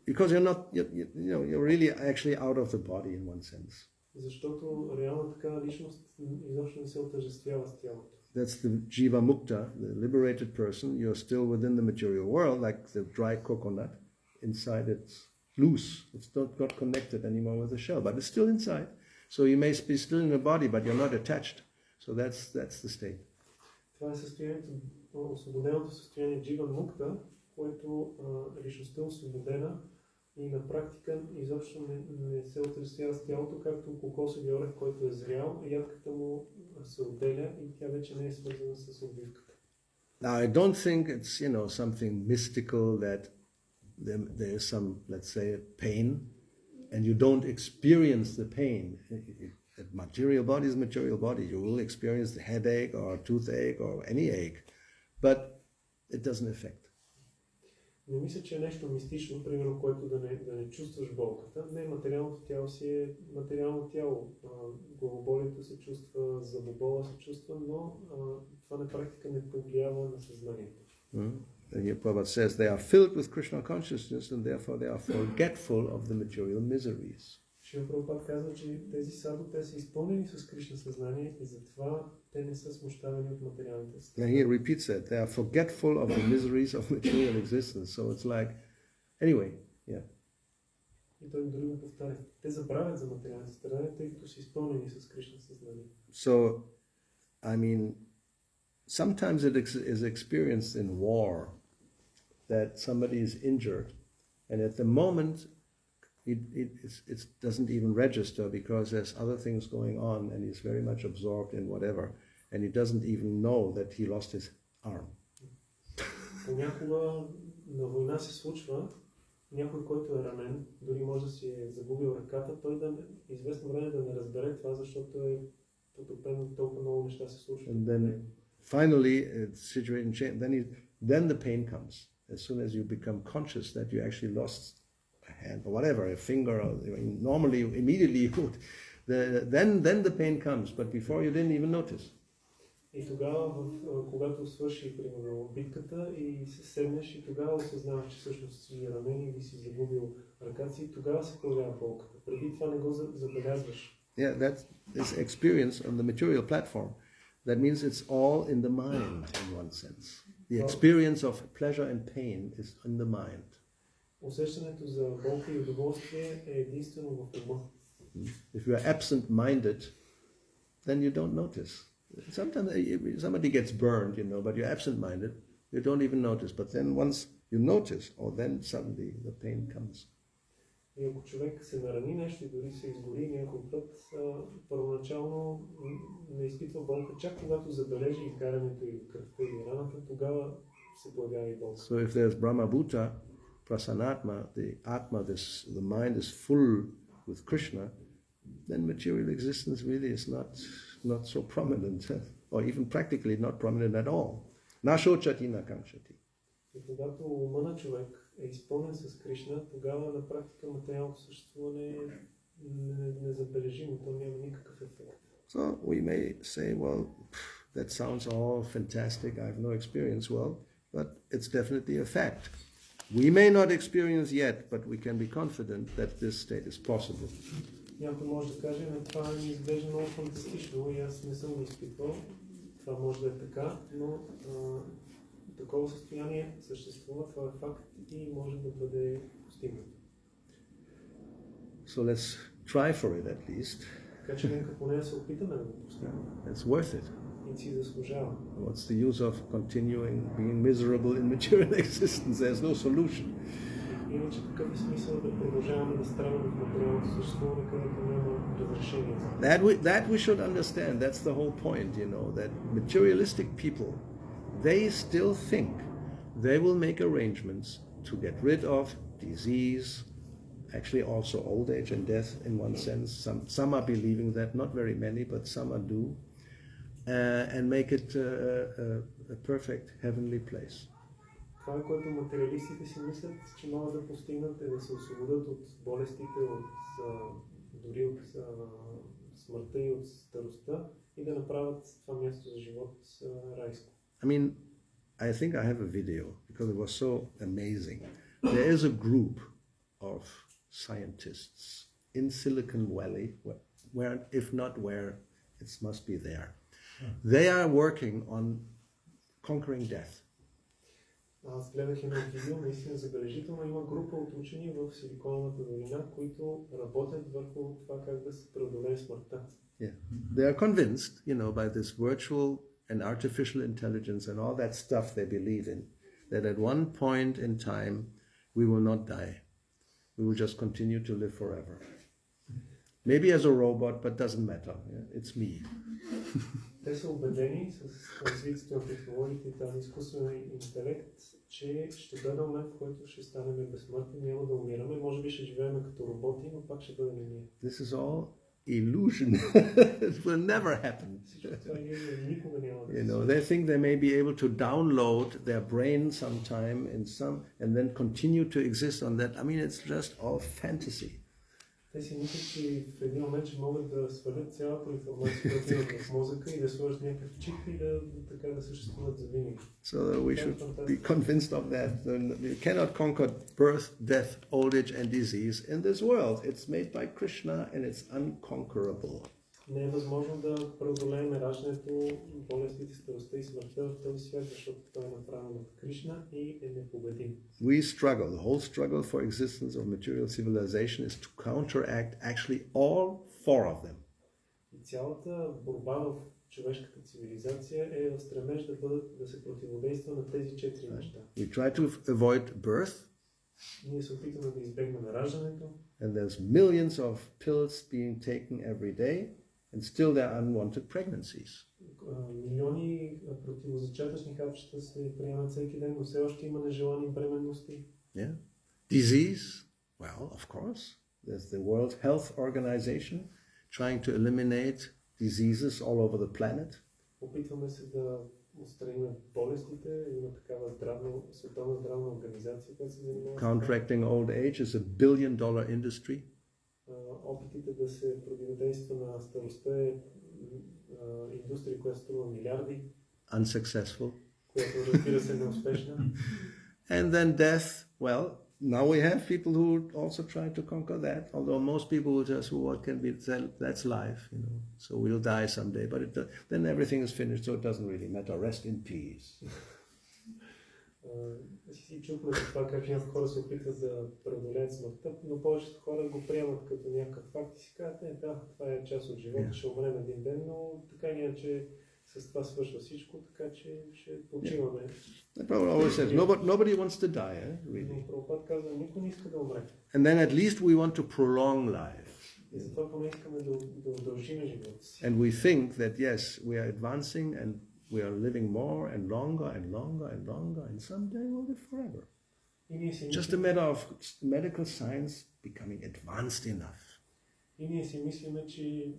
Because you're really actually out of the body in one sense. Защото реална такава личност изобщо не се отъждествява с тялото. That's the jiva mukta, the liberated person. You're still within the material world, like the dry coconut. Inside it's loose. It's not connected anymore with the shell, but it's still inside. So you may be still in the body, but you're not attached. So that's the state. Това е състоянието, освободеното състояние джива мукта, което личността е освободена и на практика изобщо не се отъждествява с тялото, както кокосови орех, който е зрял, ядката му се отделя и тя вече не е свързана с обвивката. Now I don't think it's something mystical that there is some, let's say, pain, and you don't experience the pain. The material body is material body. You will experience the headache or toothache or any ache, but it doesn't affect. Не мисля, че е нещо мистично, примерно, което да не чувстваш болката. Не, материалното тяло си е материално тяло. Главоболието се чувства, зъбобола се чувства, но това на практика не повлиява на съзнанието. And here Prabhupada says they are filled with Krishna consciousness and therefore they are forgetful of the material miseries. Шрила Прабхупада казва, че тези саду, те са изпълнени с Кришна съзнание и затова те не са смущавани от материалните And състояния. he repeats that. They are forgetful of the miseries of material existence. So it's like, anyway, yeah. И той дори го повтаря. Те забравят за материалните страдания, тъй като са изпълнени с Кришна съзнание. So, I mean, sometimes it is experienced in war that somebody is injured, and at the moment it doesn't even register because there's other things going on, and he's very much absorbed in whatever, and he doesn't even know that he lost his arm. Понякога на война се случва някой, който е ранен, дори може да си е загубил ръката, той известно време да не разбере това, защото е потопен, толкова много неща се случват. And then finally, the situation changes. Then the pain comes as soon as you become conscious that you actually lost a hand or whatever, a finger. Or, normally, immediately you would. Then the pain comes, but before you didn't even notice. И тогава, когато свърши примерно битката и се седнеш и тогава осъзнаваш, че всъщност си ранен или си загубил ръката си, тогава се появява болката. Преди това не го забелязваш. Yeah, that is experience on the material platform. That means it's all in the mind in one sense. The experience of pleasure and pain is in the mind. Усещането за болка и удоволствие е единствено в ума. If you are absent-minded, then you don't notice. Sometimes somebody gets burned, but you're absent-minded, you don't even notice. But then once you notice, then suddenly the pain comes. И ако човек се нарани нещо и дори се изгори някой път, първоначално не изпитва болка, чак когато забележи изгарянето или кръвта или раната, тогава се появява и болка. So if there's Brahmabhuta, Prasanatma, the Atma, the mind is full with Krishna, then material existence really is not so prominent. or even practically not prominent at all. Na shochati na kankshati. И когато ума на човек е изпълнен с Кришна, тогава на практика материалното съществуване е незабележимо, то няма никакъв ефект. So we may say, well, that sounds all fantastic, I have no experience. Well, but it's definitely a fact. We may not experience yet, but we can be confident that this state is possible. Някой може да каже, това ми изглежда много фантастично и аз не съм го изпитвал. Това може да е така, но такова състояние съществува, това е факт и може да бъде постигнато. So let's try for it at least. Така че нека поне се опитаме да го постигнем. It's worth it. И си заслужава. What's the use of continuing being miserable in material existence? There's no solution. Иначе какъв е смисъл да продължаваме да страдаме в материалното съществуване, където няма разрешение? That we should understand. That's the whole point, that materialistic people, they still think they will make arrangements to get rid of disease, actually also old age and death in one sense. Some are believing that, not very many, but some are do, and make it a perfect heavenly place. Това, което материалистите си мислят, че могат да постигнат, е да се освободят от болестите, дори от смъртта и от старостта и да направят това място за живот райско. I mean, I think I have a video because it was so amazing. There is a group of scientists in Silicon Valley, where if not where, it must be there. They are working on conquering death. Аз гледах едно видео, наистина забележително. Има група от учени в Силиконовата долина, които работят върху това как да се преодолее смъртта. Yeah. They are convinced, by this virtual and artificial intelligence and all that stuff they believe in, that at one point in time we will not die. We will just continue to live forever. Maybe as a robot, but doesn't matter. Yeah? It's me. Те са убедени с развитието на технологиите и тази изкуствен интелект, че ще дойде момент, в който ще станем безсмъртни, няма да умираме, може би ще живеем като роботи, но пак ще бъдем ние. This is all illusion. It will never happen. They think they may be able to download their brain sometime and then continue to exist on that. I mean, it's just all fantasy. Те си мислят, че в един момент ще могат да свалят цялата информация, която имат в мозъка и да сложат някакъв чип и така да съществуват за винаги. So we should be convinced of that. You cannot conquer birth, death, old age and disease in this world. It's made by Krishna and it's unconquerable. Не е възможно да преодолеем раждането, болестите, старостта и смъртта в този свят, защото той е направен от Кришна и е непобедим. We struggle. The whole struggle for existence of material civilization is to counteract actually all four of them. И цялата борба в човешката цивилизация е в стремеж да се противодейства на тези четири неща. We try to avoid birth. Ние се опитваме да избегнем раждането. And there's millions of pills being taken every day. And still there are unwanted pregnancies. Милиони противозачатъчни хапчета се приемат всеки ден, но все още има нежелани бременности. Yeah. Disease, well, of course. There's the World Health Organization trying to eliminate diseases all over the planet. Опитваме се да отстраним болестите. Има такава световна здравна организация, която се занимава. Counteracting old age is $1 billion industry. Опитите да се противодейства на старостта е индустрия, която струва милиарди. Unsuccessful. Която разбира се неуспешна. And then death, well, now we have people who also try to conquer that, although most people will just, what can be, that's life, so we'll die someday, but then everything is finished, so it doesn't really matter. Rest in peace. Си чухме за това как някои хора се опитват да преодолеят смъртта, но повечето хора го приемат като някакъв факт и си казват, да, това е част от живота, ще умрем един ден, но така иначе с това свършва всичко, така че ще почиваме. Nobody wants to die, really. Но Прабхупад казва, никой не иска да умре. And then at least we want to prolong life. И затова поне искаме да удължим живота си. And we think that yes, we are advancing and we are living more and longer and longer and longer, and someday we'll live forever. Just a matter of medical science becoming advanced enough. И ние си мислиме, че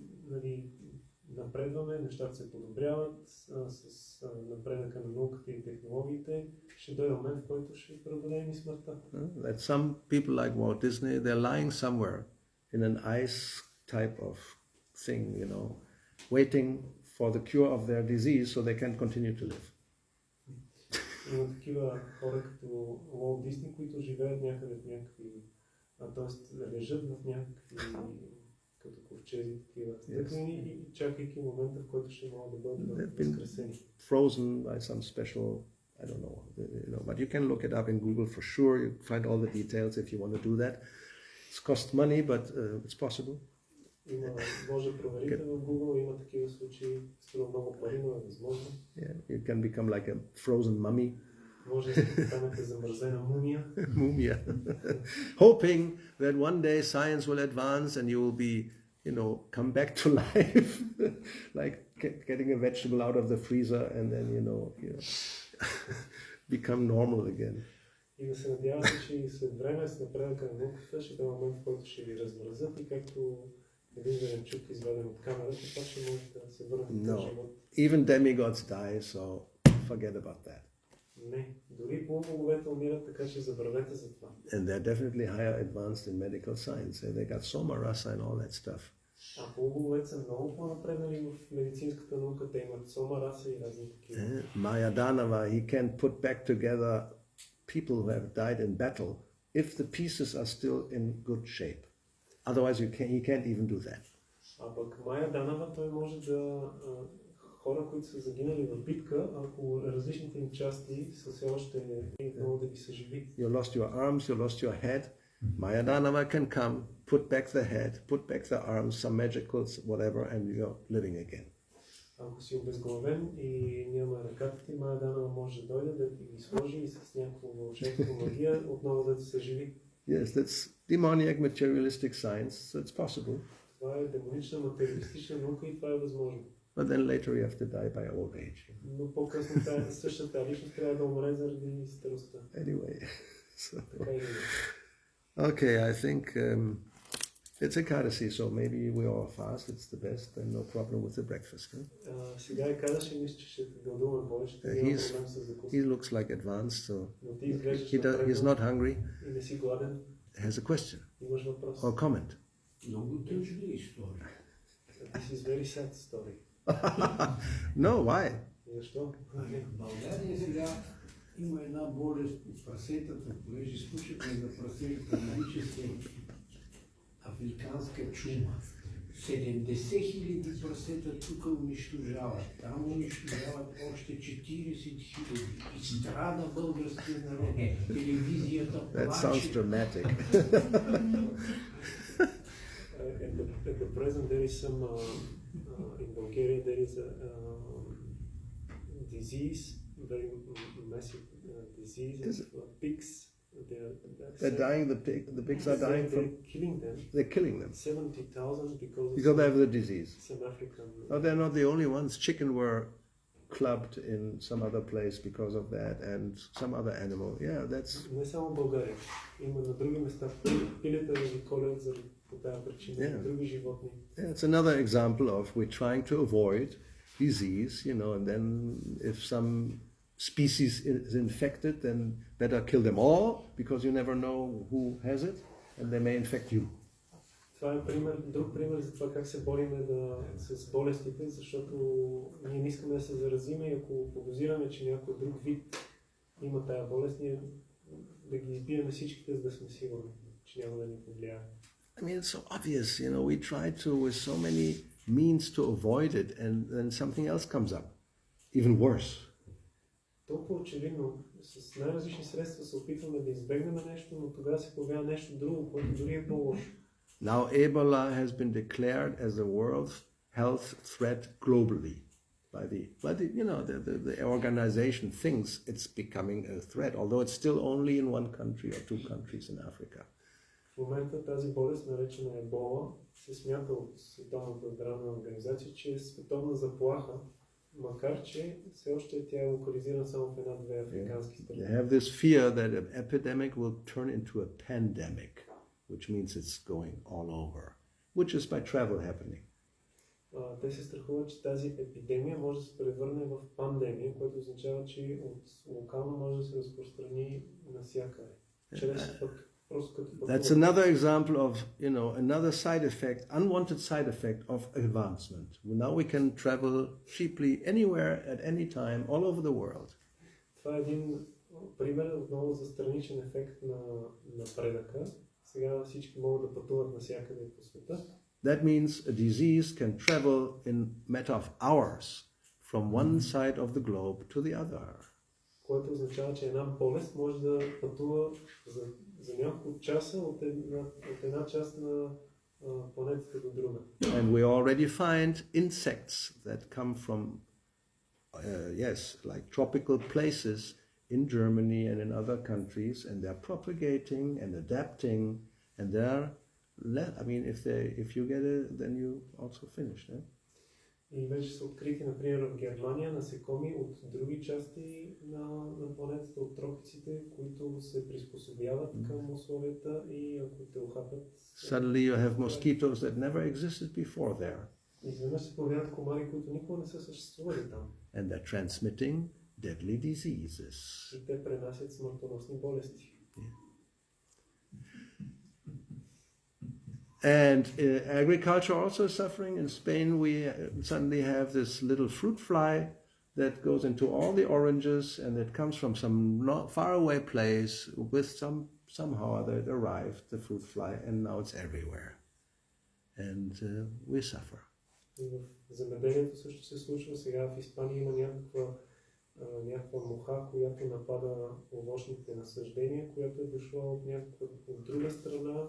напредваме, нещата се подобряват с напредъка на науката и технологиите. Ще дойде момент, в който ще преодолеем и смъртта. That some people like Walt Disney, they're lying somewhere in an ice type of thing, you know, waiting for the cure of their disease so they can continue to live. Има такива хора като Уолт Дисни, които живеят някъде в някакви, т.е. лежат в някакви като ковчези, такива стъклени и чакайки момента, в който ще могат да бъдат възкресени. Frozen by some special, I don't know, you know, but you can look it up in Google for sure. You find all the details if you want to do that. It costs money, but it's possible. Може да проверите в Google, има такива случаи, струва много пари, но е възможно. Yeah, you can become like a frozen mummy. Може да станете замързена мумия. Mumia. Hoping that one day science will advance and you will be, you know, come back to life, like getting a vegetable out of the freezer and then, you know become normal again. И да се надявате, че след време с напредъка на науката ще дойде момент, в който ще ви размразят и както един зеленчук изваден от камерата, това ще може да се върне в живот. Even demigods die, so forget about that. Не, дори полубоговете умират, така че забравете за това. And they're definitely higher advanced in medical science. They got soma rasa and all that stuff. А полубоговете са много по-напреднали в медицинската наука. Те имат сома раса и разни такива. Mayadanava, he can put back together people who have died in battle if the pieces are still in good shape. Otherwise, he can't even do that. А пък Майя Данава, той може да хора, които са загинали в битка, ако различните им части са все още много да ги съживи. You lost your arms, you lost your head. Maya Danava can come, put back the head, put back the arms, some magicals, whatever, and you're living again. Ако си обезглавен и няма ръката ти, Майя Данава може да дойде да ти ги сложи и с някакво вълшебство магия отново да те съживи. Yes, that's demoniac materialistic science, so it's possible. Това е демонична материалистична наука и това е възможно. But then later you have to die by old age. Но по-късно същата личност трябва да умре заради старостта. Anyway, so, Така и okay, I think it's a courtesy, so maybe we all fast. It's the best, and no problem with the breakfast. Huh? Сега е казаш и мисля, че ще гладуваме повече. Няма проблем с закуска. He looks like advanced, so Но ти изглеждаш he's not hungry. И не си гладен. Has a question Имаш въпрос. or comment. Много тъжна история. This is very sad story. No, why? Защо? В България сега има една болест по прасетата, понеже слушахме за прасетата, нарича се африканска чума. 70 000 прасета тук унищожават, там унищожават още 40 000 и страда българския народ. Телевизията плаче. That sounds dramatic. At the present there is some, in Bulgaria there is a disease, very massive disease of pigs. They're dying. The pigs are dying from. They're killing them. They're killing them 70,000 because they have the disease. some African. Oh, they're not the only ones. Chicken were clubbed in some other place because of that, and some other animal. Yeah, that's. Не само в България. Има на други места. Пилета ги колят за по тази причина. Други животни. Yeah, it's another example of we're trying to avoid disease, you know, and then if some species is infected, then better kill them all because you never know who has it, and they may infect you. Това е друг пример за това как се бориме с болестите, защото ние не искаме да се заразиме и ако подозираме, че някой друг вид има тая болест, ние да ги избиеме всичките, за да сме сигурни, че няма да ни повлияе. I mean, it's so obvious, you know, we try to, with so many means to avoid it, and then something else comes up, even worse. Толкова очевидно, с най-различни средства се опитваме да избегнем нещо, но тогава се появява нещо друго, което дори е по-лошо. Now Ebola has been declared as a world health threat globally by the you know, the organization thinks it's becoming a threat, although it's still only in one country or two countries in Africa. В момента тази болест, наречена Ебола, се смята от Световната здравна организация, че е световна заплаха, макар че все още тя е локализирана само в една-две африкански страни. They have this fear that an epidemic will turn into a pandemic, which means it's going all over, which is by travel happening. те се страхуват, че тази епидемия може да се превърне в пандемия, което означава, че от локално може да се разпространи навсякъде. Чрез просто като That's another example of, another side effect, unwanted side effect of advancement. Now we can travel cheaply anywhere at any time, all over the world. Това е един пример отново за страничен ефект на напредъка. Сега всички могат да пътуват навсякъде по света. That means a disease can travel in matter of hours from one side of the globe to the other. Което означава, че една болест може да пътува за няколко часа от една част на планетата до друга. And we already find insects that come from, like tropical places in Germany and in other countries, and they're propagating and adapting, and if you get it, then you also finish. И вече са открити, например, в Германия насекоми от други части на планетата, от тропиците, които се приспособяват към условията и ако те ухапят... Suddenly you have mosquitoes that never existed before there. Изведнъж се появяват комари, които никога не са съществували там. And they're transmitting deadly diseases. И те пренасят смъртоносни болести. And agriculture also is suffering. In Spain, we suddenly have this little fruit fly that goes into all the oranges, and it comes from some faraway place. With somehow or other, it arrived, the fruit fly, and now it's everywhere, and we suffer. И в земеделието също се случва. Сега в Испания има някаква муха, която напада овощните насъждения, която е дошла от друга страна,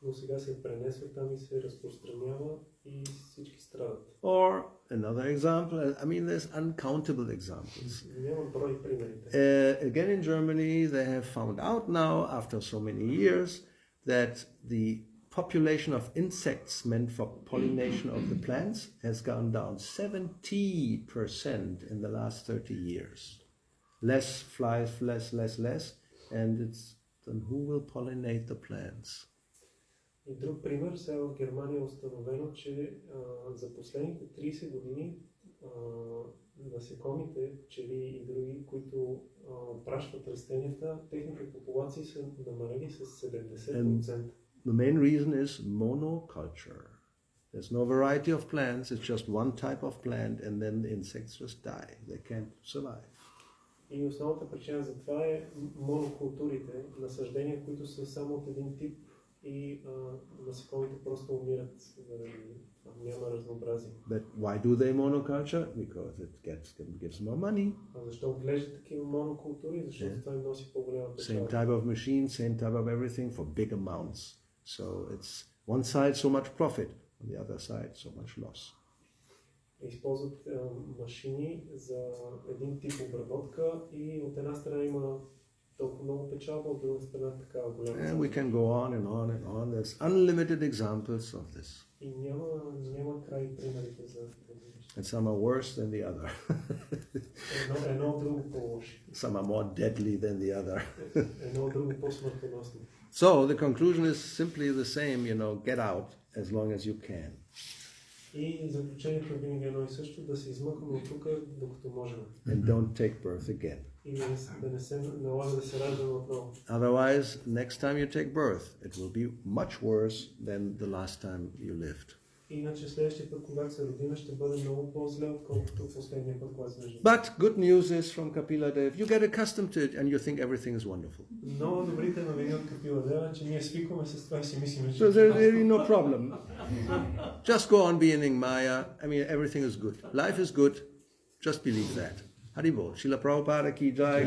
но сега се пренесва там и се разпространява и всички страдат. Or another example, there's uncountable examples. Няма брой примерите. Again in Germany, they have found out now, after so many years, that the population of insects meant for pollination of the plants has gone down 70% in the last 30 years. Less flies, less, and it's then who will pollinate the plants? И друг пример, сега в Германия е установено, че за последните 30 години насекомите, пчели и други, които пращат растенията, техните популации са намалели с 70%. The main reason is monoculture. There's no variety of plants, it's just one type of plant, and then the insects just die. They can't survive. И основната причина за това е монокултурите, насъждения, които са само от един тип и насекомите просто умират, няма разнообразие. But why do they monoculture? Because it gives more money. А защо отглеждат такива монокултури? Защото това им носи по-голяма печалба. Same type of machine, same type of everything for big amounts. So it's one side so much profit, on the other side so much loss. Използват машини за един тип обработка и от една страна има толкова много печалба, от друга страна такава голяма. And we can go on and on and on. There's unlimited examples of this. И няма край примерите за тези неща. And some are worse than the other. Едно друго по-лошо. Some are more deadly than the other. Едно друго по-смъртоносно. So the conclusion is simply the same, get out as long as you can. И заключението винаги едно и също, да се измъкваме от тук, докато можем. And don't take birth again. И да не се налага да се раждаме отново. Otherwise, next time you take birth, it will be much worse than the last time you lived. Иначе следващия път, когато се родим, ще бъде много по-зле, отколкото последния път, когато се родим. But good news is from Kapila Dev, you get accustomed to it and you think everything is wonderful. Много добрите новини от Капила Дева, че ние свикваме с това и си мислим, че... So there's really no problem. Just go on being in Maya. Everything is good. Life is good. Just believe that. Haribol. Srila Prabhupada ki jai.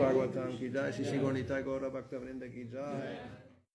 Bhagavatam ki jai. Shri Gaura Bhakta Vrinda ki jai.